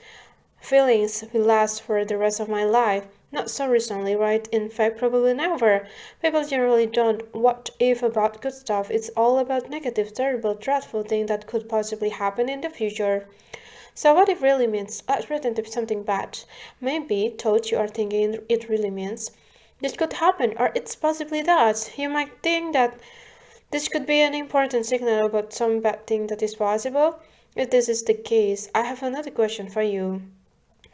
feelings will last for the rest of my life? Not so recently, right? In fact, probably never. People generally don't what if about good stuff. It's all about negative, terrible, dreadful things that could possibly happen in the future. So what it really means, let's pretend to be something bad. Maybe thought you are thinking it really means this could happen, or it's possibly that. You might think that this could be an important signal about some bad thing that is possible. If this is the case, I have another question for you.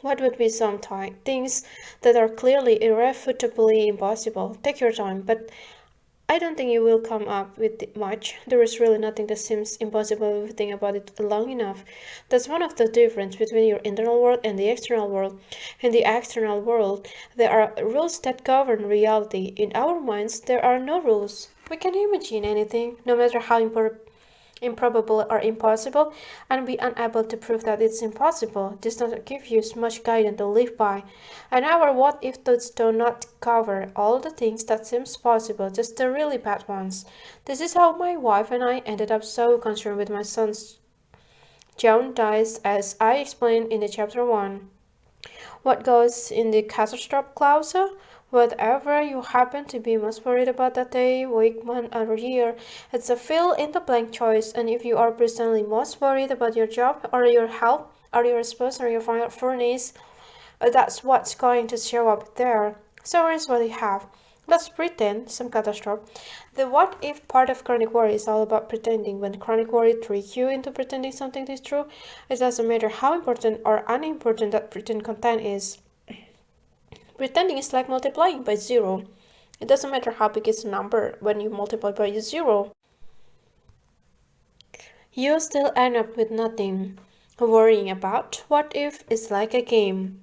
What would be some things that are clearly irrefutably impossible? Take your time, but I don't think you will come up with much. There is really nothing that seems impossible if you think about it long enough. That's one of the difference between your internal world and the external world. In the external world, there are rules that govern reality. In our minds, there are no rules. We can imagine anything, no matter how improbable or impossible, and be unable to prove that it's impossible. This does not give you much guidance to live by. And our what if thoughts do not cover all the things that seems possible, just the really bad ones. This is how my wife and I ended up so concerned with my son's jaundice, as I explained in the chapter 1. What goes in the catastrophe clause? Whatever you happen to be most worried about that day, week, month, or year, it's a fill in the blank choice. And if you are presently most worried about your job or your health or your spouse or your furnace, that's what's going to show up there. So here's what you have. Let's pretend some catastrophe. The what if part of chronic worry is all about pretending. When chronic worry tricks you into pretending something is true, it doesn't matter how important or unimportant that pretend content is. Pretending is like multiplying by 0. It doesn't matter how big is the number when you multiply by 0. You still end up with nothing. Worrying about what if is like a game.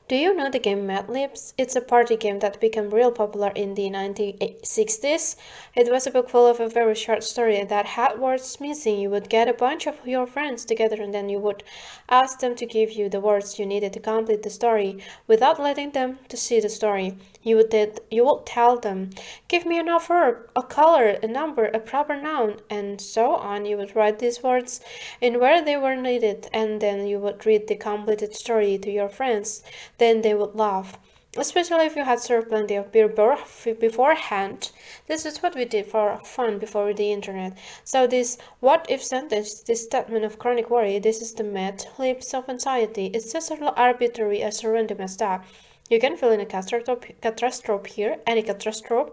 Do you know the game Mad Libs? It's a party game that became real popular in the 1960s. It was a book full of a very short story that had words missing. You would get a bunch of your friends together and then you would ask them to give you the words you needed to complete the story without letting them to see the story. You would tell them, give me an verb, a color, a number, a proper noun, and so on. You would write these words in where they were needed, and then you would read the completed story to your friends. Then they would laugh, especially if you had served plenty of beer beforehand. This is what we did for fun before the internet. So this what if sentence, this statement of chronic worry, this is the Mad Libs of anxiety. It's just as arbitrary as random as that. You can fill in a catastrophe here, any catastrophe.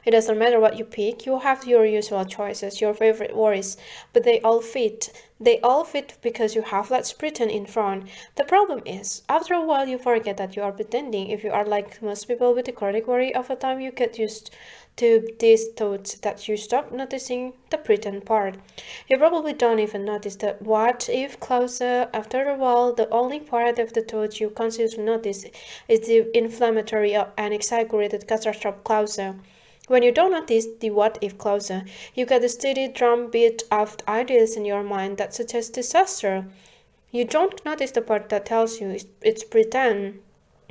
It doesn't matter what you pick, you have your usual choices, your favorite worries, but they all fit. They all fit because you have let's pretend in front. The problem is, after a while you forget that you are pretending. If you are like most people with the chronic worry, over time you get used to these thoughts that you stop noticing the pretend part. You probably don't even notice the what if clause. After a while, the only part of the thought you consciously notice is the inflammatory and exaggerated catastrophe clause. When you don't notice the what if clause, you get a steady drumbeat of ideas in your mind that suggest disaster. You don't notice the part that tells you it's pretend.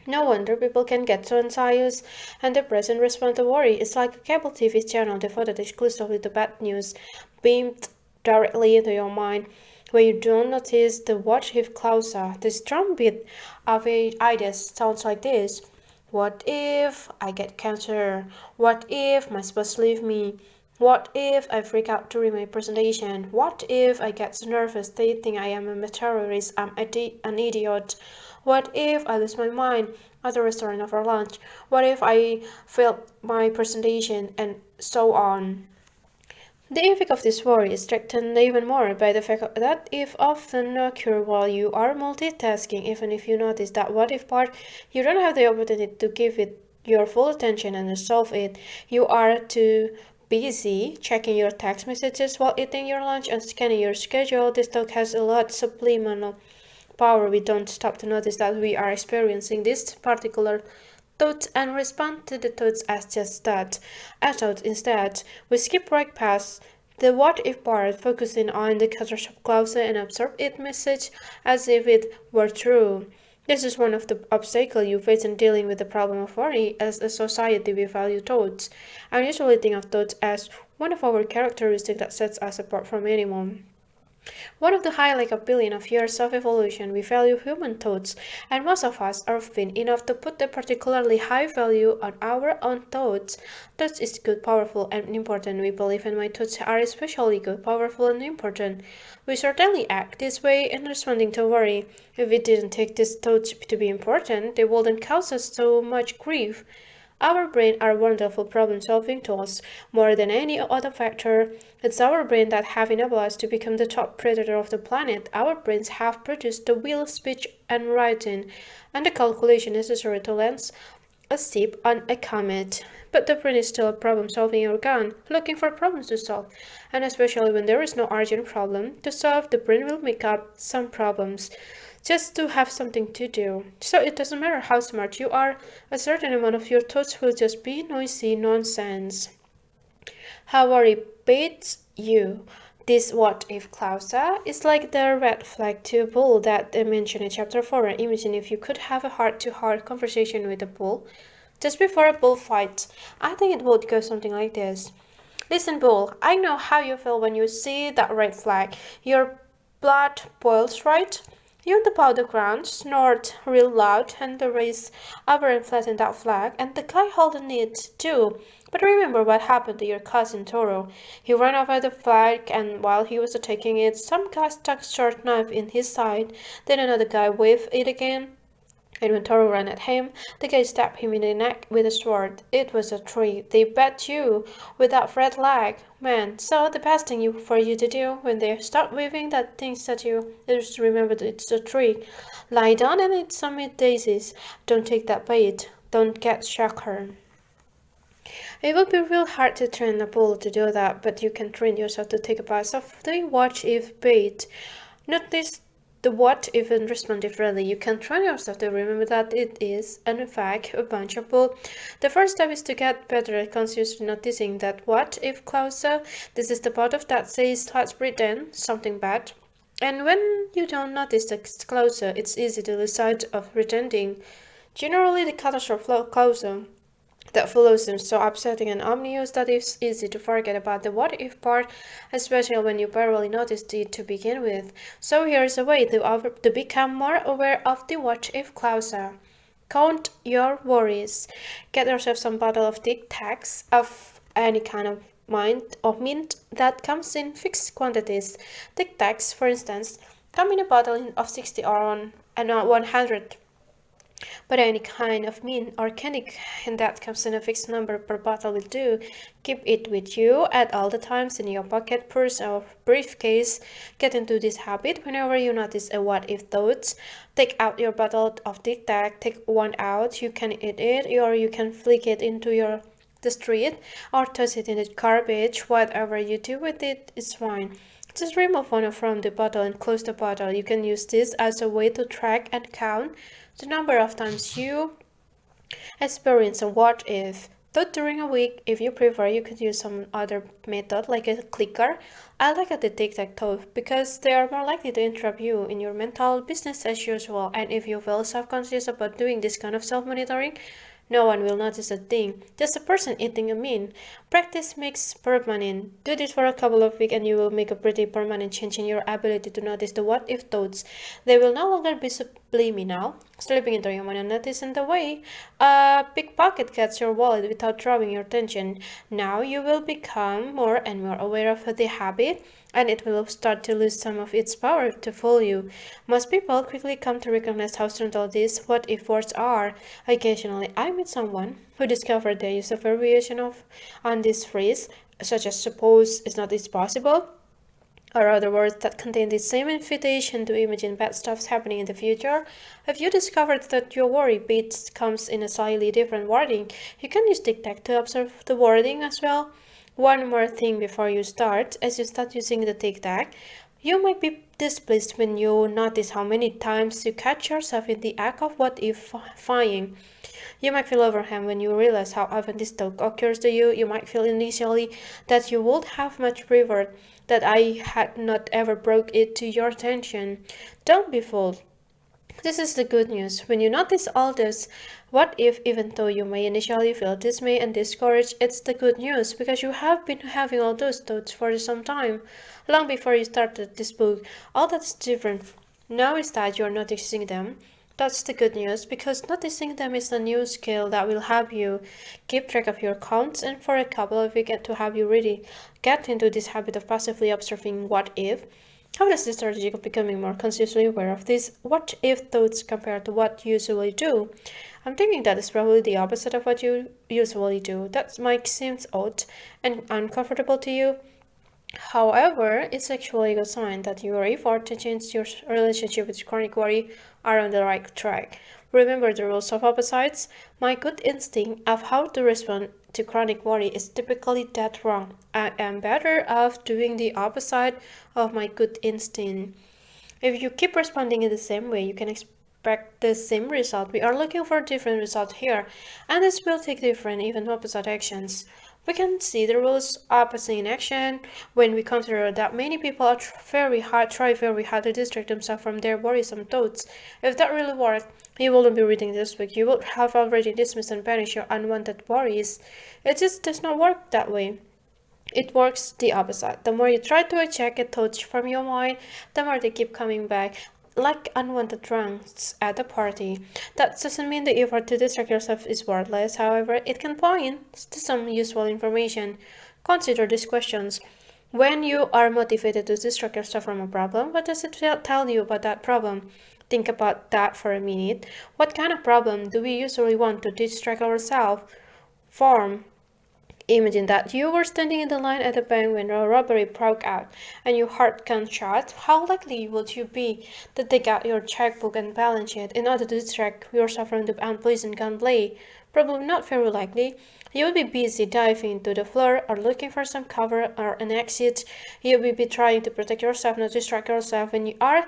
No wonder people can get so anxious and depressed and respond to worry. It's like a cable TV channel devoted exclusively to bad news, beamed directly into your mind. When you don't notice the what if clause, this drumbeat of ideas sounds like this. What if I get cancer? What if my spouse leave me? What if I freak out during my presentation? What if I get so nervous they think I am a terrorist, I'm an idiot? What if I lose my mind at the restaurant over lunch? What if I failed my presentation? And so on. The effect of this worry is strengthened even more by the fact that if often occur while you are multitasking, even if you notice that what if part, you don't have the opportunity to give it your full attention and resolve it. You are too busy checking your text messages while eating your lunch and scanning your schedule. This talk has a lot subliminal power. We don't stop to notice that we are experiencing this particular thoughts and respond to the thoughts as just that. As thoughts instead, we skip right past the what if part, focusing on the catastrophe clause and absorb its message as if it were true. This is one of the obstacles you face in dealing with the problem of worry. As a society, we value thoughts, and usually think of thoughts as one of our characteristics that sets us apart from anyone. One of the highlights of billions of years of evolution, we value human thoughts, and most of us are vain enough to put a particularly high value on our own thoughts. Thoughts is good, powerful, and important. We believe in my thoughts are especially good, powerful, and important. We certainly act this way in responding to worry. If we didn't take these thoughts to be important, they wouldn't cause us so much grief. Our brain are wonderful problem-solving tools. More than any other factor, it's our brain that have enabled us to become the top predator of the planet. Our brains have produced the will, speech, and writing, and the calculation necessary to land a ship on a comet. But the brain is still a problem-solving organ, looking for problems to solve. And especially when there is no urgent problem to solve, the brain will make up some problems just to have something to do. So it doesn't matter how smart you are, a certain amount of your thoughts will just be noisy nonsense. How worry baits you. This what if clause is like the red flag to a bull that I mentioned in chapter 4. Imagine if you could have a heart-to-heart conversation with a bull just before a bullfight. I think it would go something like this. Listen, bull, I know how you feel when you see that red flag. Your blood boils, right? You on the powder ground, snort real loud, and raise over and flatten that flag, and the guy holding it too. But remember what happened to your cousin Toro. He ran over the flag, and while he was taking it, some guy stuck a short knife in his side. Then another guy waved it again. And when Toro ran at him, the guy stabbed him in the neck with a sword. It was a tree. They bet you with that red leg, man. So the best thing for you to do when they start waving that things at you is to remember that it's a tree. Lie down and eat some daisies. Don't take that bait. Don't get shocker. It would be real hard to train a bull to do that, but you can train yourself to take a bite of the watch if bait. Notice the what if and respond differently. You can train yourself to remember that it is, in fact, a bunch of bull. The first step is to get better at consciously noticing that what if clause. This is the part of that says let's pretend something bad. And when you don't notice the clause, it's easy to lose sight of pretending. Generally, the catastrophe clause that follows seems so upsetting and ominous that it's easy to forget about the what if part, especially when you barely noticed it to begin with. So here's a way to become more aware of the what if clause. Count your worries. Get yourself some bottle of Tic Tacs of any kind of mint that comes in fixed quantities. Tic Tacs, for instance, come in a bottle of 60 or 100. But any kind of mint or candy and that comes in a fixed number per bottle will do. Keep it with you at all the times in your pocket, purse, or briefcase. Get into this habit whenever you notice a what if thought. Take out your bottle of Tic Tac, take one out. You can eat it or you can flick it into the street or toss it in the garbage. Whatever you do with it is fine. Just remove one from the bottle and close the bottle. You can use this as a way to track and count the number of times you experience a what if thought during a week. If you prefer, you could use some other method like a clicker. I like the tic-tac-toe because they are more likely to interrupt you in your mental business as usual. And if you feel self-conscious about doing this kind of self-monitoring, no one will notice a thing, just a person eating a mint. Practice makes permanent. Do this for a couple of weeks and you will make a pretty permanent change in your ability to notice the what-if thoughts. They will no longer be subliminal, slipping into your mind unnoticed. In the way a pickpocket gets your wallet without drawing your attention. Now you will become more and more aware of the habit, and it will start to lose some of its power to fool you. Most people quickly come to recognize how subtle these what if words are. Occasionally, I meet someone who discovered the use of variation of on this phrase, such as suppose is not is possible, or other words that contain the same invitation to imagine bad stuff happening in the future. If you discovered that your worry beat comes in a slightly different wording, you can use tic-tac to observe the wording as well. One more thing before you start. As you start using the tic-tac, you might be displeased when you notice how many times you catch yourself in the act of what if-fying. You might feel overwhelmed when you realize how often this thought occurs to you. You might feel initially that you would have much preferred that I had not ever brought it to your attention. Don't be fooled. This is the good news. When you notice all this, what if, even though you may initially feel dismay and discouraged, it's the good news because you have been having all those thoughts for some time, long before you started this book. All that's different now is that you're noticing them. That's the good news because noticing them is a new skill that will help you keep track of your counts, and for a couple of weeks to have you really get into this habit of passively observing what if. How does the strategy of becoming more consciously aware of these what if thoughts compare to what you usually do? I'm thinking that is probably the opposite of what you usually do. That might seem odd and uncomfortable to you. However, it's actually a good sign that your effort to change your relationship with chronic worry are on the right track. Remember the rules of opposites? My gut instinct of how to respond to chronic worry is typically dead wrong. I am better off doing the opposite of my gut instinct. If you keep responding in the same way, you can expect the same result. We are looking for different results here, and this will take different, even opposite actions. We can see the rules opposite in action when we consider that many people are try very hard to distract themselves from their worrisome thoughts. If that really worked, you wouldn't be reading this book. You would have already dismissed and banished your unwanted worries. It just does not work that way. It works the opposite. The more you try to eject a thought from your mind, the more they keep coming back, like unwanted drunks at a party. That doesn't mean the effort to distract yourself is worthless. However, it can point to some useful information. Consider these questions. When you are motivated to distract yourself from a problem, what does it tell you about that problem? Think about that for a minute. What kind of problem do we usually want to distract ourselves from? Imagine that you were standing in the line at a bank when a robbery broke out and your heart guns shot. How likely would you be to take out your checkbook and balance sheet in order to distract yourself from the unpleasant gunplay? Probably not very likely. You would be busy diving into the floor or looking for some cover or an exit. You will be trying to protect yourself, not distract yourself. When you are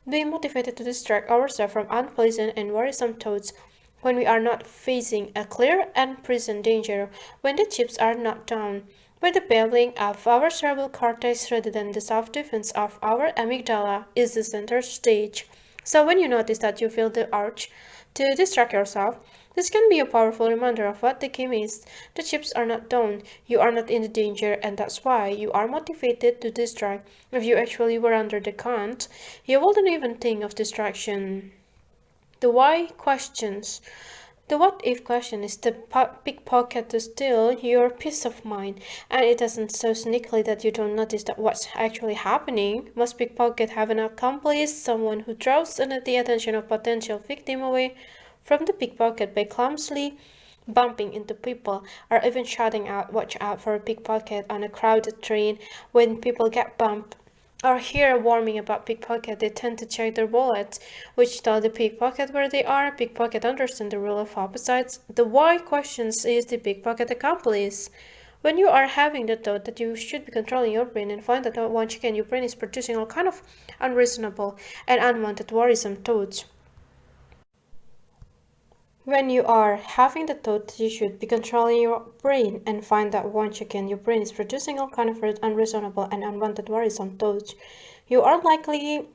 being motivated to distract ourselves from unpleasant and worrisome thoughts, when we are not facing a clear and present danger, when the chips are not down, when the babbling of our cerebral cortex rather than the self-defense of our amygdala is the center stage. So when you notice that you feel the urge to distract yourself, this can be a powerful reminder of what the game is. The chips are not down, you are not in the danger, and that's why you are motivated to distract. If you actually were under the gun, you wouldn't even think of distraction. The why questions. The what if question is the pickpocket to steal your peace of mind, and it isn't so sneakily that you don't notice that what's actually happening. Most pickpockets have an accomplice, someone who draws the attention of potential victim away from the pickpocket by clumsily bumping into people, or even shouting out, "Watch out for a pickpocket" on a crowded train. When people get bumped or hear a warning about pickpocket, they tend to check their wallets, which tell the pickpocket where they are. Pickpocket understand the rule of opposites. The why questions is the pickpocket accomplice. When you are having the thought that you should be controlling your brain and find that once again your brain is producing all kind of unreasonable and unwanted worrisome thoughts. When you are having the thought that you should be controlling your brain and find that once again your brain is producing all kind of unreasonable and unwanted worrisome thoughts, you are likely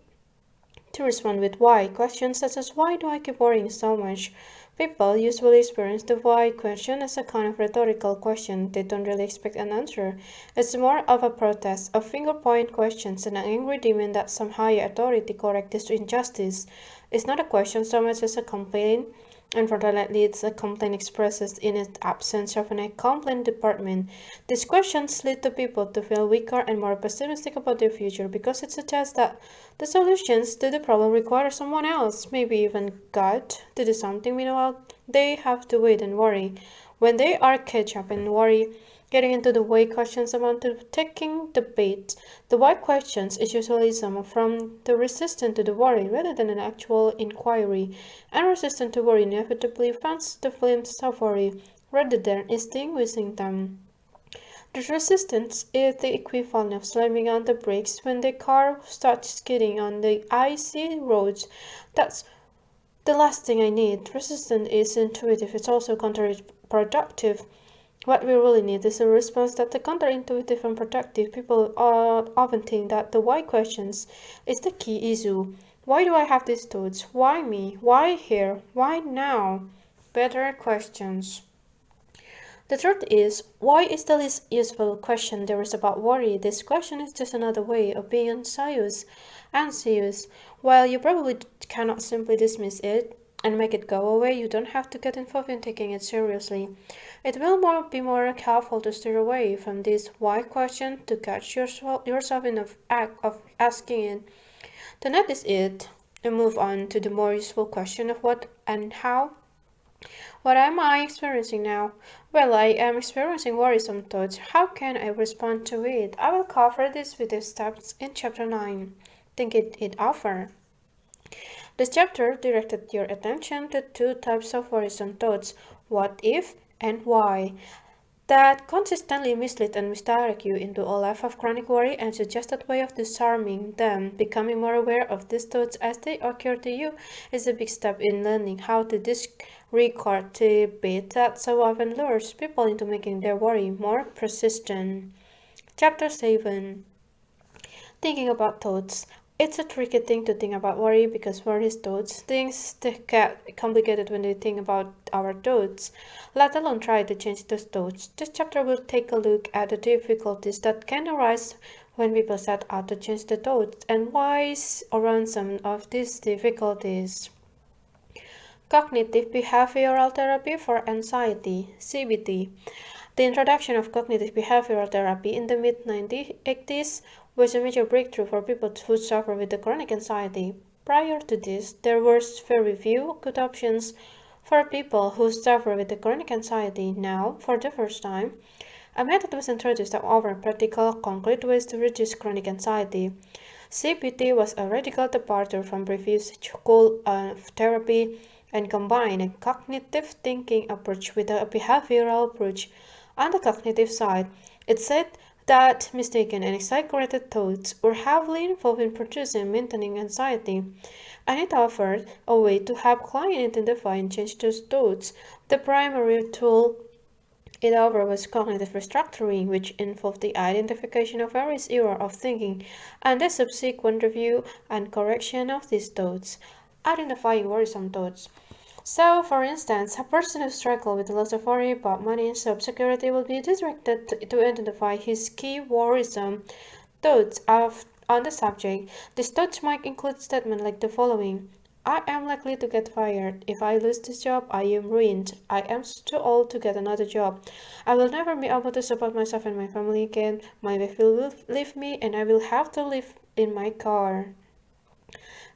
to respond with why questions such as why do I keep worrying so much? People usually experience the why question as a kind of rhetorical question. They don't really expect an answer. It's more of a protest, of finger point questions, and an angry demand that some higher authority correct this injustice. is not a question so much as a complaint. Unfortunately, it's a complaint expressed in its absence of a complaint department. These questions lead to people to feel weaker and more pessimistic about their future because it suggests that the solutions to the problem require someone else, maybe even God, to do something. Meanwhile, they have to wait and worry. When they are catch up and worry, getting into the why questions amount to taking the bait. The why questions is usually some from the resistant to the worry rather than an actual inquiry, and resistant to worry inevitably fans the flames of worry rather than extinguishing them. The resistance is the equivalent of slamming on the brakes when the car starts skidding on the icy roads. That's the last thing I need. Resistance is intuitive, it's also counterproductive. What we really need is a response that the counterintuitive and productive. People often think that the why questions is the key issue. Why do I have these thoughts? Why me? Why here? Why now? Better questions. The truth is, why is the least useful question there is about worry? This question is just another way of being anxious. While you probably cannot simply dismiss it and make it go away, you don't have to get involved in taking it seriously. It will be more helpful to steer away from this why question to catch yourself in the act of asking it. To notice it and move on to the more useful question of what and how. What am I experiencing now? Well, I am experiencing worrisome thoughts. How can I respond to it? I will cover this with the steps in chapter 9. Think it over. This chapter directed your attention to two types of worrisome thoughts, what if and why, that consistently mislead and misdirect you into a life of chronic worry and suggested way of disarming them. Becoming more aware of these thoughts as they occur to you is a big step in learning how to disregard the bait that so often lures people into making their worry more persistent. Chapter 7. Thinking about thoughts. It's a tricky thing to think about worry because worry is thoughts. Things get complicated when we think about our thoughts, let alone try to change those thoughts. This chapter will take a look at the difficulties that can arise when people set out to change the thoughts and whys around some of these difficulties. Cognitive Behavioral Therapy for Anxiety, CBT. The introduction of cognitive behavioral therapy in the mid-1980s was a major breakthrough for people who suffer with the chronic anxiety. Prior to this, there were very few good options for people who suffer with the chronic anxiety. Now, for the first time, a method was introduced that offered practical, concrete ways to reduce chronic anxiety. CBT was a radical departure from previous school of therapy and combined a cognitive thinking approach with a behavioral approach. On the cognitive side, it said that mistaken and exaggerated thoughts were heavily involved in producing and maintaining anxiety, and it offered a way to help clients identify and change those thoughts. The primary tool it offered was cognitive restructuring, which involved the identification of various errors of thinking and the subsequent review and correction of these thoughts. Identifying worrisome thoughts. So, for instance, a person who struggles with lots of worry about money and job security will be directed to identify his key worrisome thoughts on the subject. These thoughts might include statements like the following. I am likely to get fired. If I lose this job, I am ruined. I am too old to get another job. I will never be able to support myself and my family again. My wife will leave me and I will have to live in my car.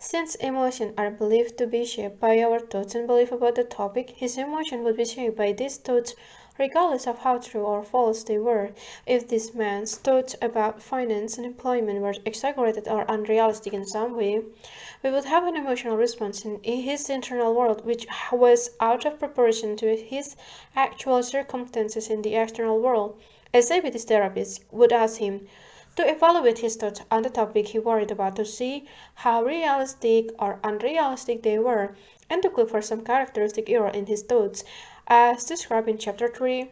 Since emotions are believed to be shaped by our thoughts and belief about the topic, his emotion would be shaped by these thoughts regardless of how true or false they were. If this man's thoughts about finance and employment were exaggerated or unrealistic in some way, we would have an emotional response in his internal world which was out of proportion to his actual circumstances in the external world. A CBT therapist would ask him, to evaluate his thoughts on the topic he worried about to see how realistic or unrealistic they were, and to look for some characteristic error in his thoughts, as described in chapter 3.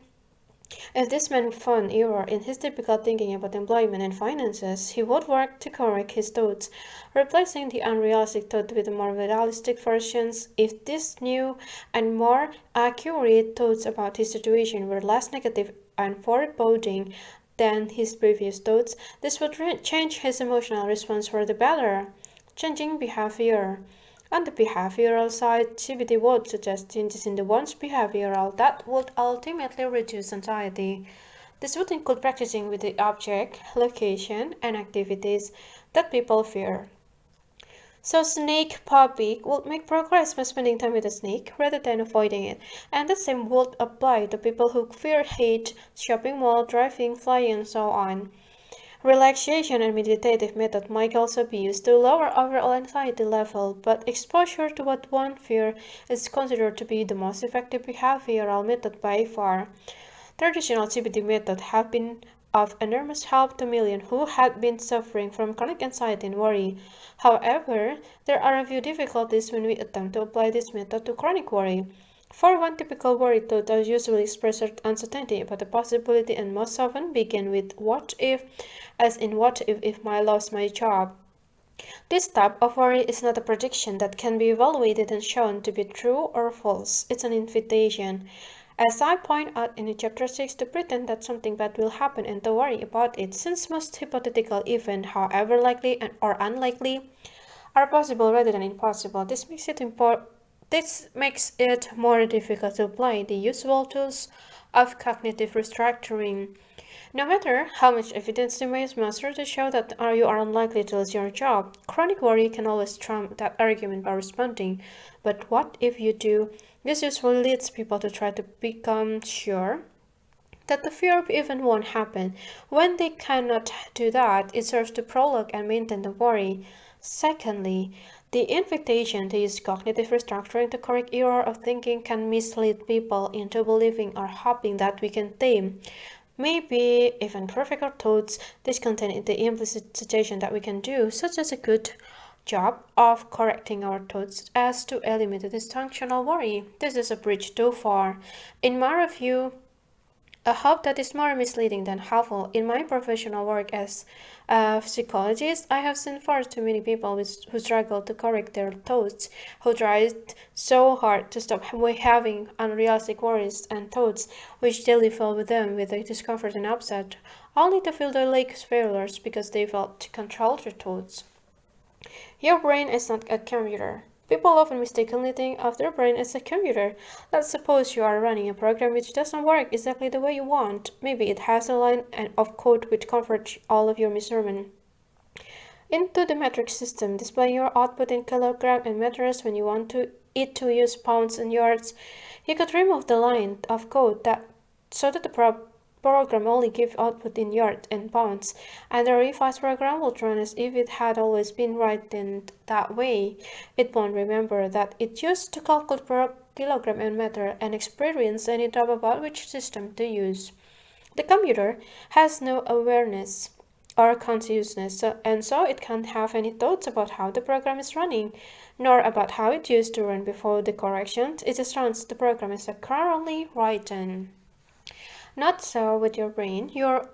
If this man found error in his typical thinking about employment and finances, he would work to correct his thoughts, replacing the unrealistic thought with more realistic versions. If these new and more accurate thoughts about his situation were less negative and foreboding than his previous thoughts, this would change his emotional response for the better. Changing behavior. On the behavioral side, CBT would suggest changes in the one's behavioral that would ultimately reduce anxiety. This would include practicing with the object, location, and activities that people fear. So snake popping would make progress by spending time with a snake rather than avoiding it. And the same would apply to people who fear height, shopping mall, driving, flying, and so on. Relaxation and meditative method might also be used to lower overall anxiety level, but exposure to what one fear is considered to be the most effective behavioral method by far. Traditional CBT methods have been of enormous help to millions who had been suffering from chronic anxiety and worry. However, there are a few difficulties when we attempt to apply this method to chronic worry. For one, typical worry thoughts usually express uncertainty about the possibility and most often begin with what if, as in what if I lost my job. This type of worry is not a prediction that can be evaluated and shown to be true or false. It's an invitation. As I point out in chapter 6, to pretend that something bad will happen and to worry about it, since most hypothetical events, however likely or unlikely, are possible rather than impossible. This makes it more difficult to apply the usual tools of cognitive restructuring. No matter how much evidence you may muster to show that you are unlikely to lose your job, chronic worry can always trump that argument by responding, but what if you do? This usually leads people to try to become sure that the fear of even won't happen. When they cannot do that, it serves to prolong and maintain the worry. Secondly, the invitation to use cognitive restructuring to correct error of thinking can mislead people into believing or hoping that we can tame, maybe even perfect our thoughts. This contains the implicit suggestion that we can do such as a good job of correcting our thoughts as to eliminate dysfunctional worry. This is a bridge too far. In my review, I hope that is more misleading than helpful. In my professional work as a psychologist, I have seen far too many people who struggle to correct their thoughts, who tried so hard to stop having unrealistic worries and thoughts, which daily fill with them with discomfort and upset, only to feel their legs failures because they failed to control their thoughts. Your brain is not a computer. People often mistakenly think of their brain as a computer. Let's suppose you are running a program which doesn't work exactly the way you want. Maybe it has a line of code which converts all of your measurement into the metric system, displaying your output in kilogram and meters when you want it to use pounds and yards. You could remove the line of code so that the program only gives output in yards and pounds, and the revised program will run as if it had always been written that way. It won't remember that it used to calculate per kilogram and meter and experience any doubt about which system to use. The computer has no awareness or consciousness, and so it can't have any thoughts about how the program is running, nor about how it used to run before the corrections. It just runs the program as currently written. Not so with your brain. Your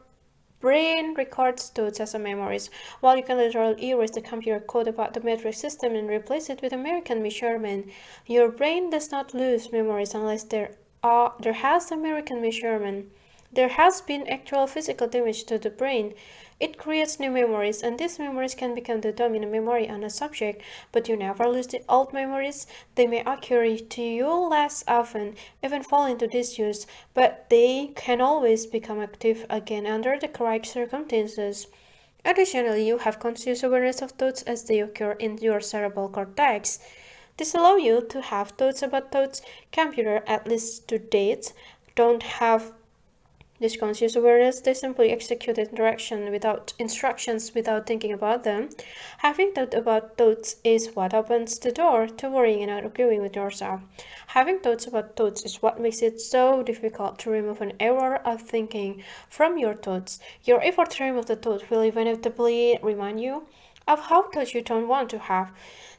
brain records thoughts as memories, while you can literally erase the computer code about the metric system and replace it with American measurement. Your brain does not lose memories unless there has American measurement. There has been actual physical damage to the brain. It creates new memories, and these memories can become the dominant memory on a subject, but you never lose the old memories. They may occur to you less often, even fall into disuse, but they can always become active again under the correct circumstances. Additionally, you have conscious awareness of thoughts as they occur in your cerebral cortex. This allows you to have thoughts about thoughts. Computer, at least to date, don't have this conscious awareness. They simply execute instructions without thinking about them. Having thought about thoughts is what opens the door to worrying and not agreeing with yourself. Having thoughts about thoughts is what makes it so difficult to remove an error of thinking from your thoughts. Your effort to remove the thought will inevitably remind you of how thoughts you don't want to have.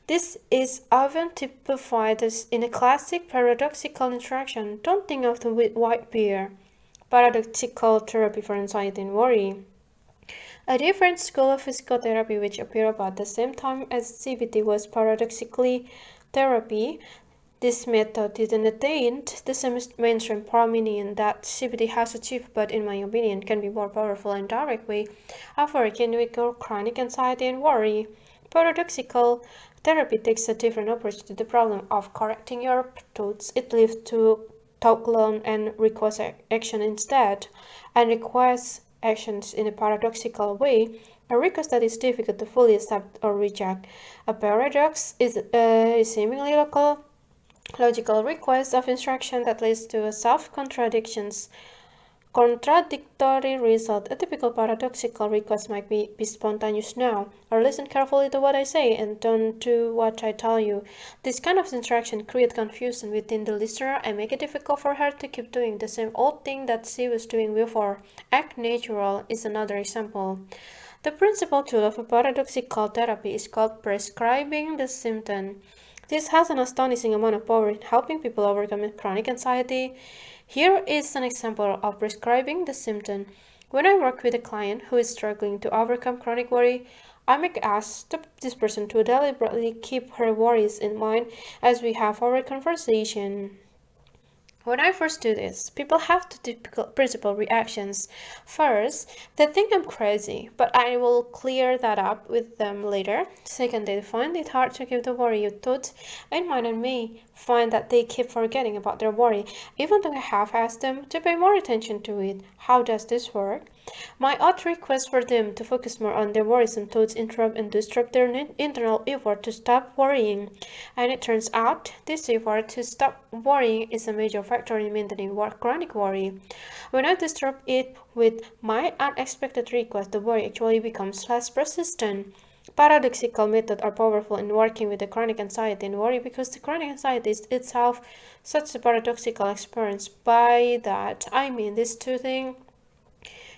This is often typified as in a classic paradoxical interaction. Don't think of the white bear. Paradoxical therapy for anxiety and worry. A different school of physical therapy which appeared about the same time as CBT was paradoxically therapy. This method didn't attain the same mainstream prominence that CBT has achieved, but in my opinion can be more powerful and direct way of working with chronic anxiety and worry. Paradoxical therapy takes a different approach to the problem of correcting your thoughts. It leaves to talk alone and requires action instead, and requires actions in a paradoxical way, a request that is difficult to fully accept or reject. A paradox is a seemingly logical request of instruction that leads to self-contradictions. Contradictory result. A typical paradoxical request might be spontaneous now, or listen carefully to what I say and don't do what I tell you. This kind of instruction creates confusion within the listener and make it difficult for her to keep doing the same old thing that she was doing before. Act natural is another example. The principal tool of a paradoxical therapy is called prescribing the symptom. This has an astonishing amount of power in helping people overcome chronic anxiety. Here is an example of prescribing the symptom. When I work with a client who is struggling to overcome chronic worry, I may ask this person to deliberately keep her worries in mind as we have our conversation. When I first do this, people have two typical principal reactions. First, they think I'm crazy, but I will clear that up with them later. Second, they find it hard to keep the worry thoughts in mind and may find that they keep forgetting about their worry, even though I have asked them to pay more attention to it. How does this work? My odd request for them to focus more on their worrisome thoughts interrupt and disrupt their internal effort to stop worrying. And it turns out this effort to stop worrying is a major factor in maintaining chronic worry. When I disrupt it with my unexpected request, the worry actually becomes less persistent. Paradoxical methods are powerful in working with the chronic anxiety and worry because the chronic anxiety is itself such a paradoxical experience. By that, I mean these two things.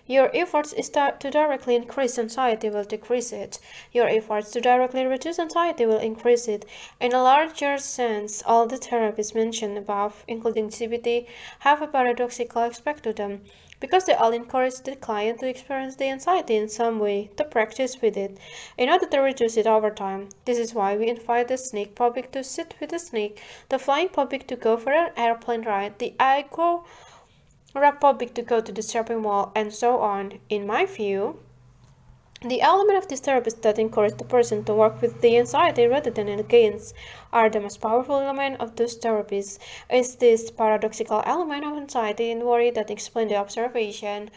Your efforts to directly increase anxiety will decrease it. Your efforts to directly reduce anxiety will increase it. In a larger sense, all the therapies mentioned above, including CBT, have a paradoxical aspect to them, because they all encourage the client to experience the anxiety in some way, to practice with it, in order to reduce it over time. This is why we invite the snake public to sit with the snake, the flying public to go for an airplane ride, the public to go to the shopping mall, and so on. In my view, the element of this therapy that encourages the person to work with the anxiety rather than against are the most powerful element of those therapies. It's this paradoxical element of anxiety and worry that explains the observation.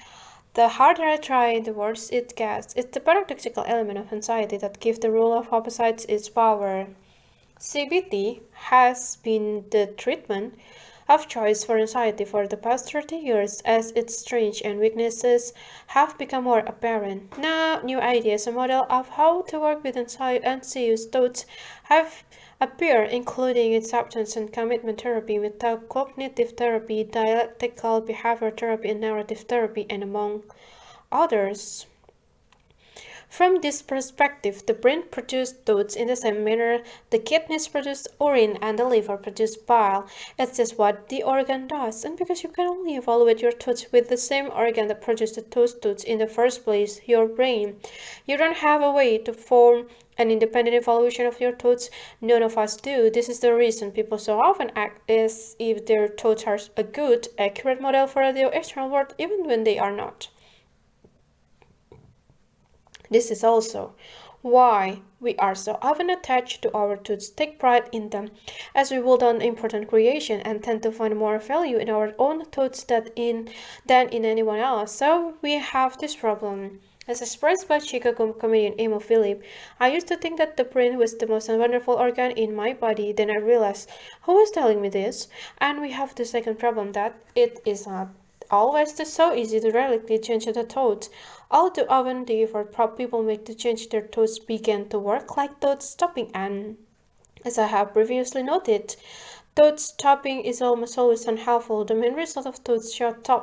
The harder I try, the worse it gets. It's the paradoxical element of anxiety that gives the rule of opposites its power. CBT has been the treatment of choice for anxiety for the past 30 years as its strengths and weaknesses have become more apparent. Now, new ideas and models of how to work with anxious thoughts have appeared, including acceptance and commitment therapy, cognitive therapy, dialectical behavior therapy, and narrative therapy, and among others. From this perspective, the brain produces thoughts in the same manner the kidneys produce urine and the liver produce bile. It's just what the organ does, and because you can only evaluate your thoughts with the same organ that produced those thoughts in the first place, your brain, you don't have a way to form an independent evaluation of your thoughts. None of us do. This is the reason people so often act as if their thoughts are a good, accurate model for the external world, even when they are not. This is also why we are so often attached to our thoughts, take pride in them, as we would on important creation, and tend to find more value in our own thoughts than in anyone else. So we have this problem. As expressed by Chicago comedian Emo Philip, I used to think that the brain was the most wonderful organ in my body. Then I realized, who was telling me this? And we have the second problem, that it is not always so easy to radically change the thoughts. All too often, the effort people make to change their thoughts begin to work like thought stopping, and as I have previously noted, thought stopping is almost always unhelpful. The main result of thought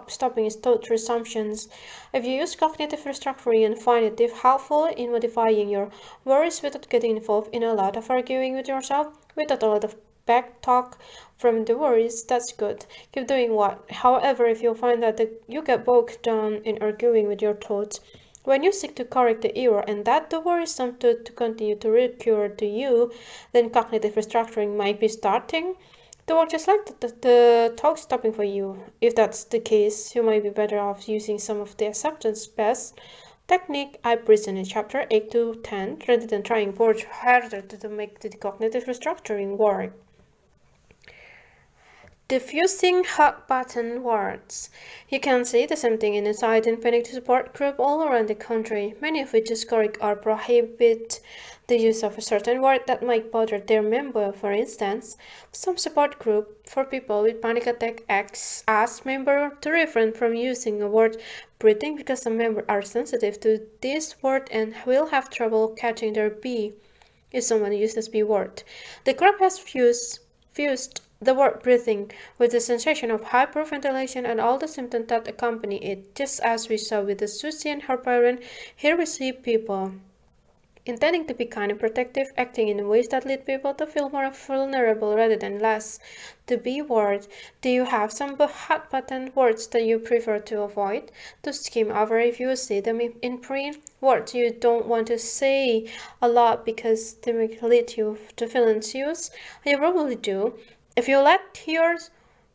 stopping is thought resumptions. If you use cognitive restructuring and find it helpful in modifying your worries without getting involved in a lot of arguing with yourself, without a lot of back talk from the worries, that's good. Keep doing what. However, if you find that you get bogged down in arguing with your thoughts, when you seek to correct the error and that the worrisome thought to continue to recur to you, then cognitive restructuring might be starting to work just like the talk stopping for you. If that's the case, you might be better off using some of the acceptance best technique I present in chapter 8 to 10 rather than trying much harder to make the cognitive restructuring work. Diffusing hot button words. You can see the same thing in anxiety and panic support group all around the country, many of which discourage or prohibit the use of a certain word that might bother their member. For instance, some support group for people with panic attack ask member to refrain from using a word breathing because some members are sensitive to this word and will have trouble catching their B if someone uses B word. The group has fused the word breathing with the sensation of hyperventilation and all the symptoms that accompany it, just as we saw with the Susie and her parent. Here we see people intending to be kind and protective, acting in ways that lead people to feel more vulnerable rather than less. The B word. Do you have some hot button words that you prefer to avoid, to skim over if you see them in print? Words you don't want to say a lot because they may lead you to feel anxious? You probably do. If you let your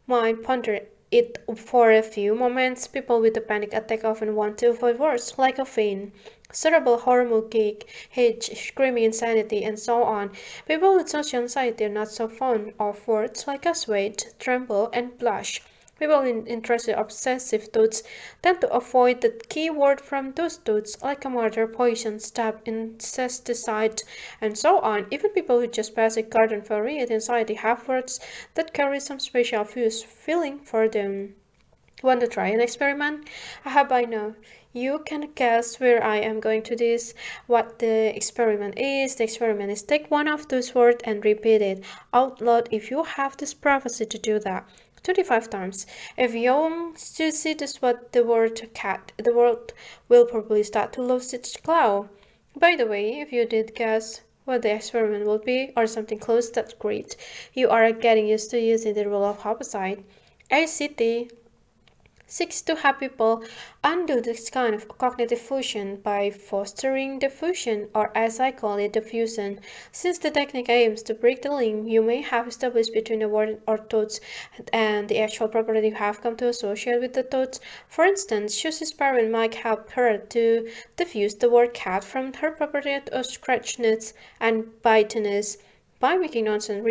mind ponder it for a few moments, people with a panic attack often want to avoid words like a faint, cerebral hormone kick, hitch, screaming insanity, and so on. People with social anxiety are not so fond of words like a sweat, tremble, and blush. People in intrusive obsessive thoughts tend to avoid the key word from those thoughts, like a murder, poison, stab, incesticide, and so on. Even people with just basic garden variety anxiety have words that carry some special feeling for them. Want to try an experiment? I hope I know. You can guess where I am going to this, what the experiment is. The experiment is take one of those words and repeat it out loud if you have this privacy to do that. 25 times. If you want to see this what the word cat, the world will probably start to lose its glow. By the way, if you did guess what the experiment will be or something close, that's great. You are getting used to using the rule of opposite. ACT seeks to have people undo this kind of cognitive fusion by fostering diffusion, or as I call it, diffusion. Since the technique aims to break the link you may have established between the word or thoughts and the actual property you have come to associate with the thoughts. For instance, Susie's parent might help her to diffuse the word cat from her property of scratchiness and bitiness by making nonsense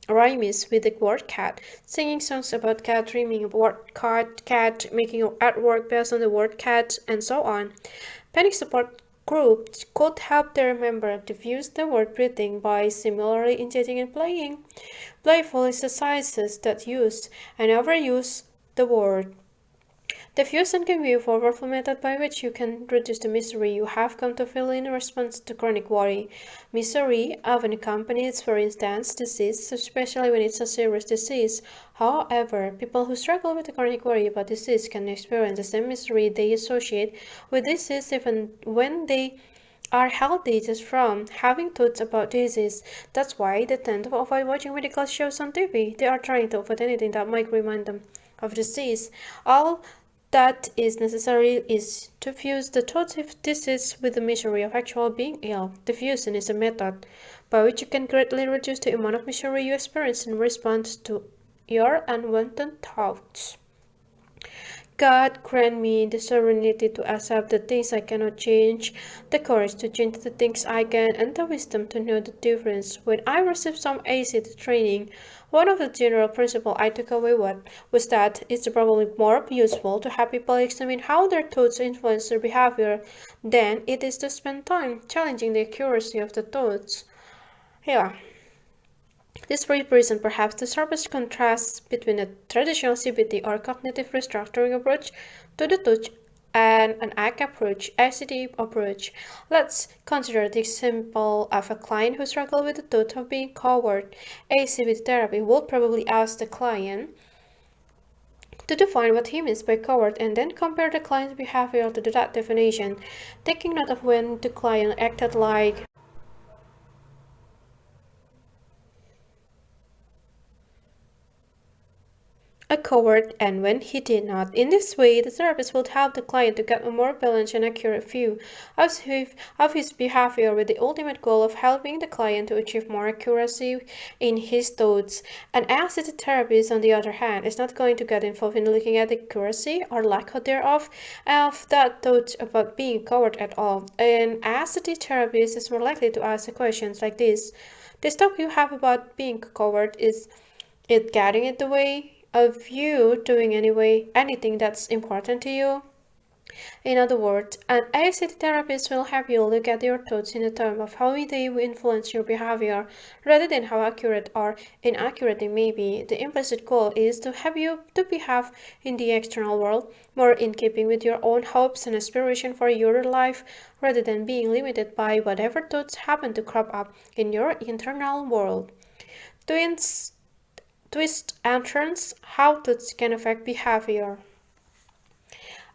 rhymes with the word cat, singing songs about cat, dreaming of word cat, making artwork based on the word cat, and so on. Panic support groups could help their members diffuse the word breathing by similarly engaging in playful exercises that use and overuse the word. Diffusion can be a powerful method by which you can reduce the misery you have come to feel in response to chronic worry. Misery often accompanies, for instance, disease, especially when it's a serious disease. However, people who struggle with chronic worry about disease can experience the same misery they associate with disease even when they are healthy just from having thoughts about disease. That's why they tend to avoid watching medical shows on TV. They are trying to avoid anything that might remind them of disease. All that is necessary is to fuse the thoughts of disease with the misery of actual being ill. Diffusion is a method by which you can greatly reduce the amount of misery you experience in response to your unwanted thoughts. God grant me the serenity to accept the things I cannot change, the courage to change the things I can, and the wisdom to know the difference. When I received some ACT training, one of the general principles I took away was that it's probably more useful to have people examine how their thoughts influence their behavior than it is to spend time challenging the accuracy of the thoughts. Yeah. This represents perhaps the sharpest contrast between a traditional CBT or cognitive restructuring approach to the touch and an ACT approach, ACT approach. Let's consider the example of a client who struggles with the thought of being coward. ACT therapy would probably ask the client to define what he means by coward and then compare the client's behavior to that definition, taking note of when the client acted like a coward and when he did not. In this way, the therapist would help the client to get a more balanced and accurate view of his behavior with the ultimate goal of helping the client to achieve more accuracy in his thoughts. An ascetic therapist, on the other hand, is not going to get involved in looking at the accuracy or lack thereof of that thought about being a coward at all. An ascetic therapist is more likely to ask questions like this. The thought you have about being a coward, is it getting in the way of you doing anything that's important to you? In other words, an ACT therapist will help you look at your thoughts in terms of how they will influence your behavior rather than how accurate or inaccurate they may be. The implicit goal is to help you to behave in the external world more in keeping with your own hopes and aspiration for your life rather than being limited by whatever thoughts happen to crop up in your internal world. Twist entrance: how thoughts can affect behavior.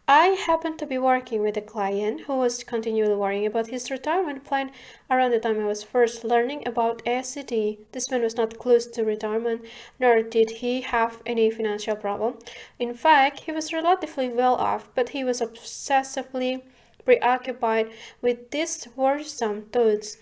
I happened to be working with a client who was continually worrying about his retirement plan around the time I was first learning about ACT. This man was not close to retirement, nor did he have any financial problem. In fact, he was relatively well off, but he was obsessively preoccupied with these worrisome thoughts.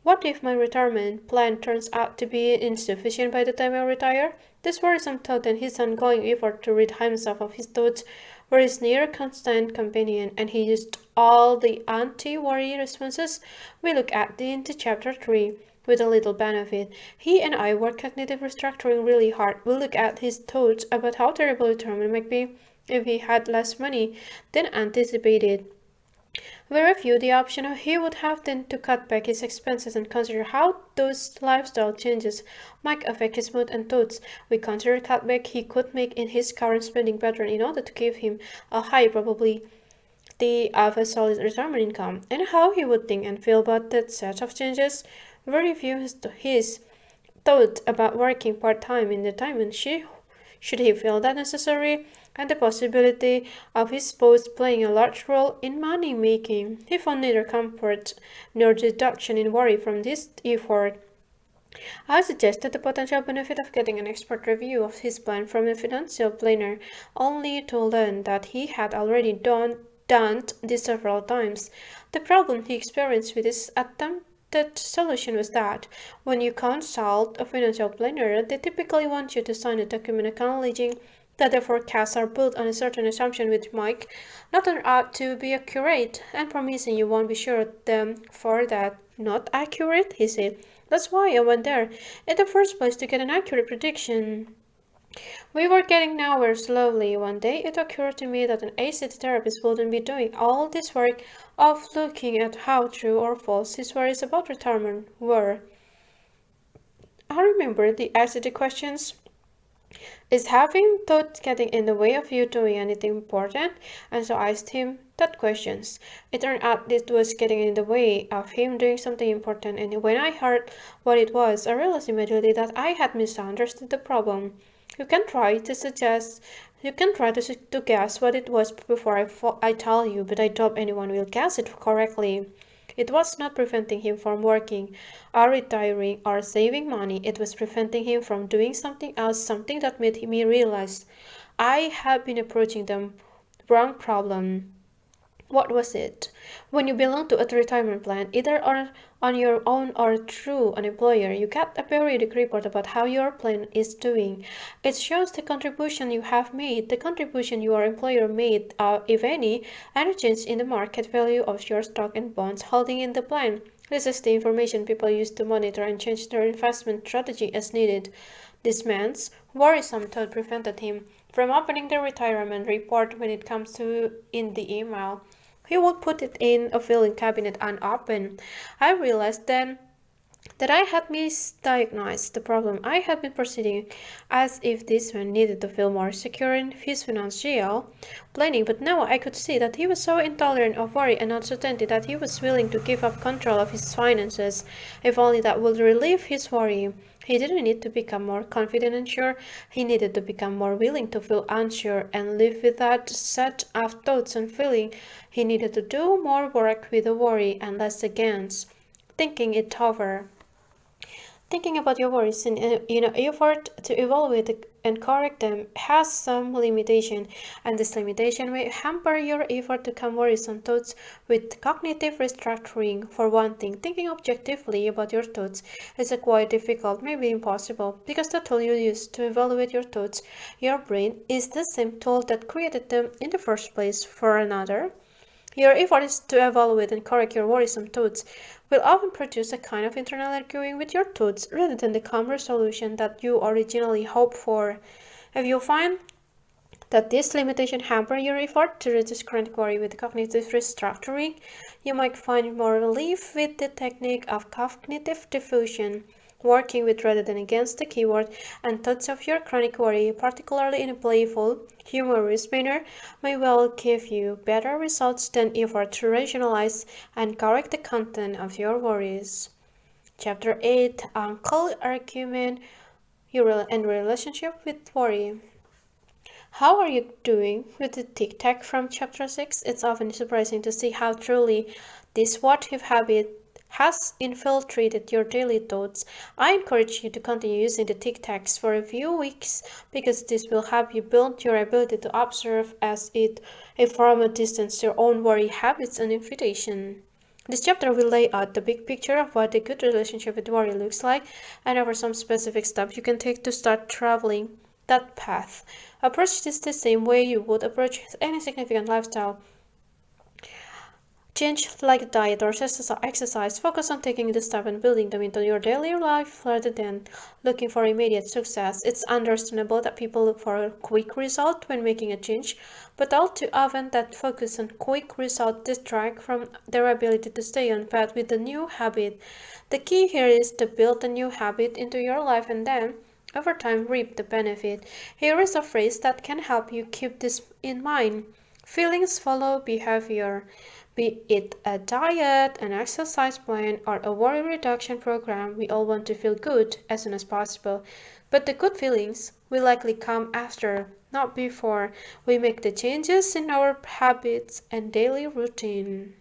What if my retirement plan turns out to be insufficient by the time I retire? This worrisome thought and his ongoing effort to rid himself of his thoughts were his near constant companion, and he used all the anti-worry responses we look at in chapter 3 with a little benefit. He and I were cognitive restructuring really hard. We look at his thoughts about how terrible retirement might be if he had less money than anticipated. We review the option he would have then to cut back his expenses and consider how those lifestyle changes might affect his mood and thoughts. We consider cutback he could make in his current spending pattern in order to give him a high probability of a solid retirement income, and how he would think and feel about that set of changes. We review his thought about working part-time in retirement. Should he feel that necessary, and the possibility of his spouse playing a large role in money making. He found neither comfort nor deduction in worry from this effort. I suggested the potential benefit of getting an expert review of his plan from a financial planner, only to learn that he had already done this several times. The problem he experienced with his attempted solution was that when you consult a financial planner, they typically want you to sign a document acknowledging that the forecasts are built on a certain assumption which might not turn out to be accurate, and promising you won't be sure them for that. Not accurate, he said. That's why I went there in the first place, to get an accurate prediction. We were getting nowhere slowly. One day it occurred to me that an ACT therapist wouldn't be doing all this work of looking at how true or false his worries about retirement were. I remember the ACT questions. Is having thoughts getting in the way of you doing anything important? And so I asked him that questions. It turned out it was getting in the way of him doing something important, and when I heard what it was, I realized immediately that I had misunderstood the problem. You can try to guess what it was before I tell you, but I doubt anyone will guess it correctly. It was not preventing him from working or retiring or saving money. It was preventing him from doing something else, something that made me realize I had been approaching the wrong problem. What was it? When you belong to a retirement plan, either on your own or through an employer, you get a periodic report about how your plan is doing. It shows the contribution you have made, the contribution your employer made, if any, and a change in the market value of your stock and bonds holding in the plan. This is the information people use to monitor and change their investment strategy as needed. This man's worrisome thought prevented him from opening the retirement report when it comes to in the email. He would put it in a filing cabinet unopened. I realized then that I had misdiagnosed the problem. I had been proceeding as if this man needed to feel more secure in his financial planning, but now I could see that he was so intolerant of worry and uncertainty that he was willing to give up control of his finances, if only that would relieve his worry. He didn't need to become more confident and sure. He needed to become more willing to feel unsure and live with that set of thoughts and feeling. He needed to do more work with the worry and less against thinking it over. Thinking about your worries in an effort to evaluate and correct them has some limitation, and this limitation may hamper your effort to calm worrisome thoughts with cognitive restructuring. For one thing, thinking objectively about your thoughts is quite difficult, maybe impossible, because the tool you use to evaluate your thoughts, your brain, is the same tool that created them in the first place. For another, your efforts to evaluate and correct your worrisome thoughts will often produce a kind of internal arguing with your thoughts rather than the calm resolution that you originally hoped for. If you find that this limitation hamper your effort to reduce chronic worry with cognitive restructuring, you might find more relief with the technique of cognitive diffusion, working with rather than against the keyword and thoughts of your chronic worry, particularly in a playful, humorous manner, may well give you better results than effort to rationalize and correct the content of your worries. Chapter 8, Uncle Argument and Relationship with Worry. How are you doing with the tic-tac from chapter 6? It's often surprising to see how truly this what-if habit has infiltrated your daily thoughts. I encourage you to continue using the tic-tacs for a few weeks because this will help you build your ability to observe as it from a distance your own worry habits and invitation. This chapter will lay out the big picture of what a good relationship with worry looks like and offer some specific steps you can take to start traveling that path. Approach this the same way you would approach any significant lifestyle change like diet or exercise. Focus on taking the step and building them into your daily life rather than looking for immediate success. It's understandable that people look for a quick result when making a change, but all too often that focus on quick result distract from their ability to stay on path with the new habit. The key here is to build a new habit into your life and then over time reap the benefit. Here is a phrase that can help you keep this in mind. Feelings follow behavior. Be it a diet, an exercise plan, or a worry reduction program, we all want to feel good as soon as possible. But the good feelings will likely come after, not before, we make the changes in our habits and daily routine.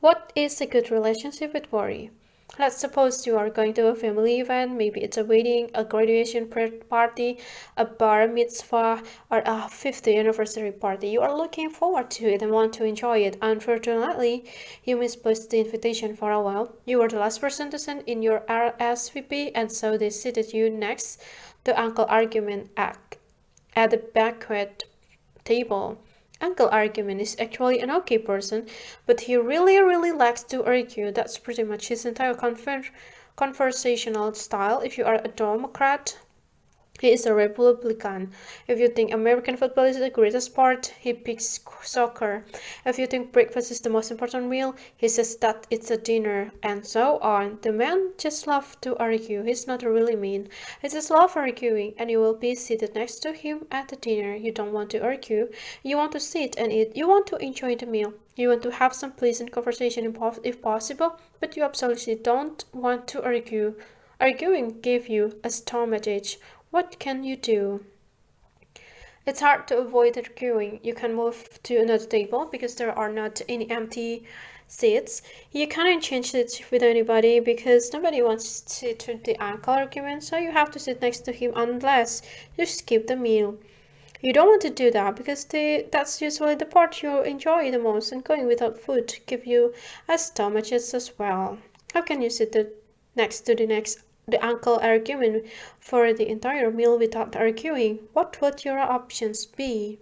What is a good relationship with worry? Let's suppose you are going to a family event, maybe it's a wedding, a graduation party, a bar mitzvah, or a 50th anniversary party. You are looking forward to it and want to enjoy it. Unfortunately, you misplaced the invitation for a while. You were the last person to send in your RSVP, and so they seated you next to Uncle Argument at the banquet table. Uncle Argument is actually an okay person, but he really likes to argue. That's pretty much his entire conversational style. If you are a Democrat, he is a Republican. If you think American football is the greatest sport, he picks soccer. If you think breakfast is the most important meal, he says that it's a dinner, and so on. The man just loves to argue. He's not really mean. He just loves arguing, and you will be seated next to him at the dinner. You don't want to argue. You want to sit and eat. You want to enjoy the meal. You want to have some pleasant conversation if possible, but you absolutely don't want to argue. Arguing gave you a stomachache. What can you do? It's hard to avoid arguing. You can move to another table because there are not any empty seats. You cannot change seats with anybody because nobody wants to sit to the uncle argument, so you have to sit next to him unless you skip the meal. You don't want to do that because that's usually the part you enjoy the most, and going without food give you a stomachache as well. How can you sit next to the uncle argument for the entire meal without arguing? What would your options be?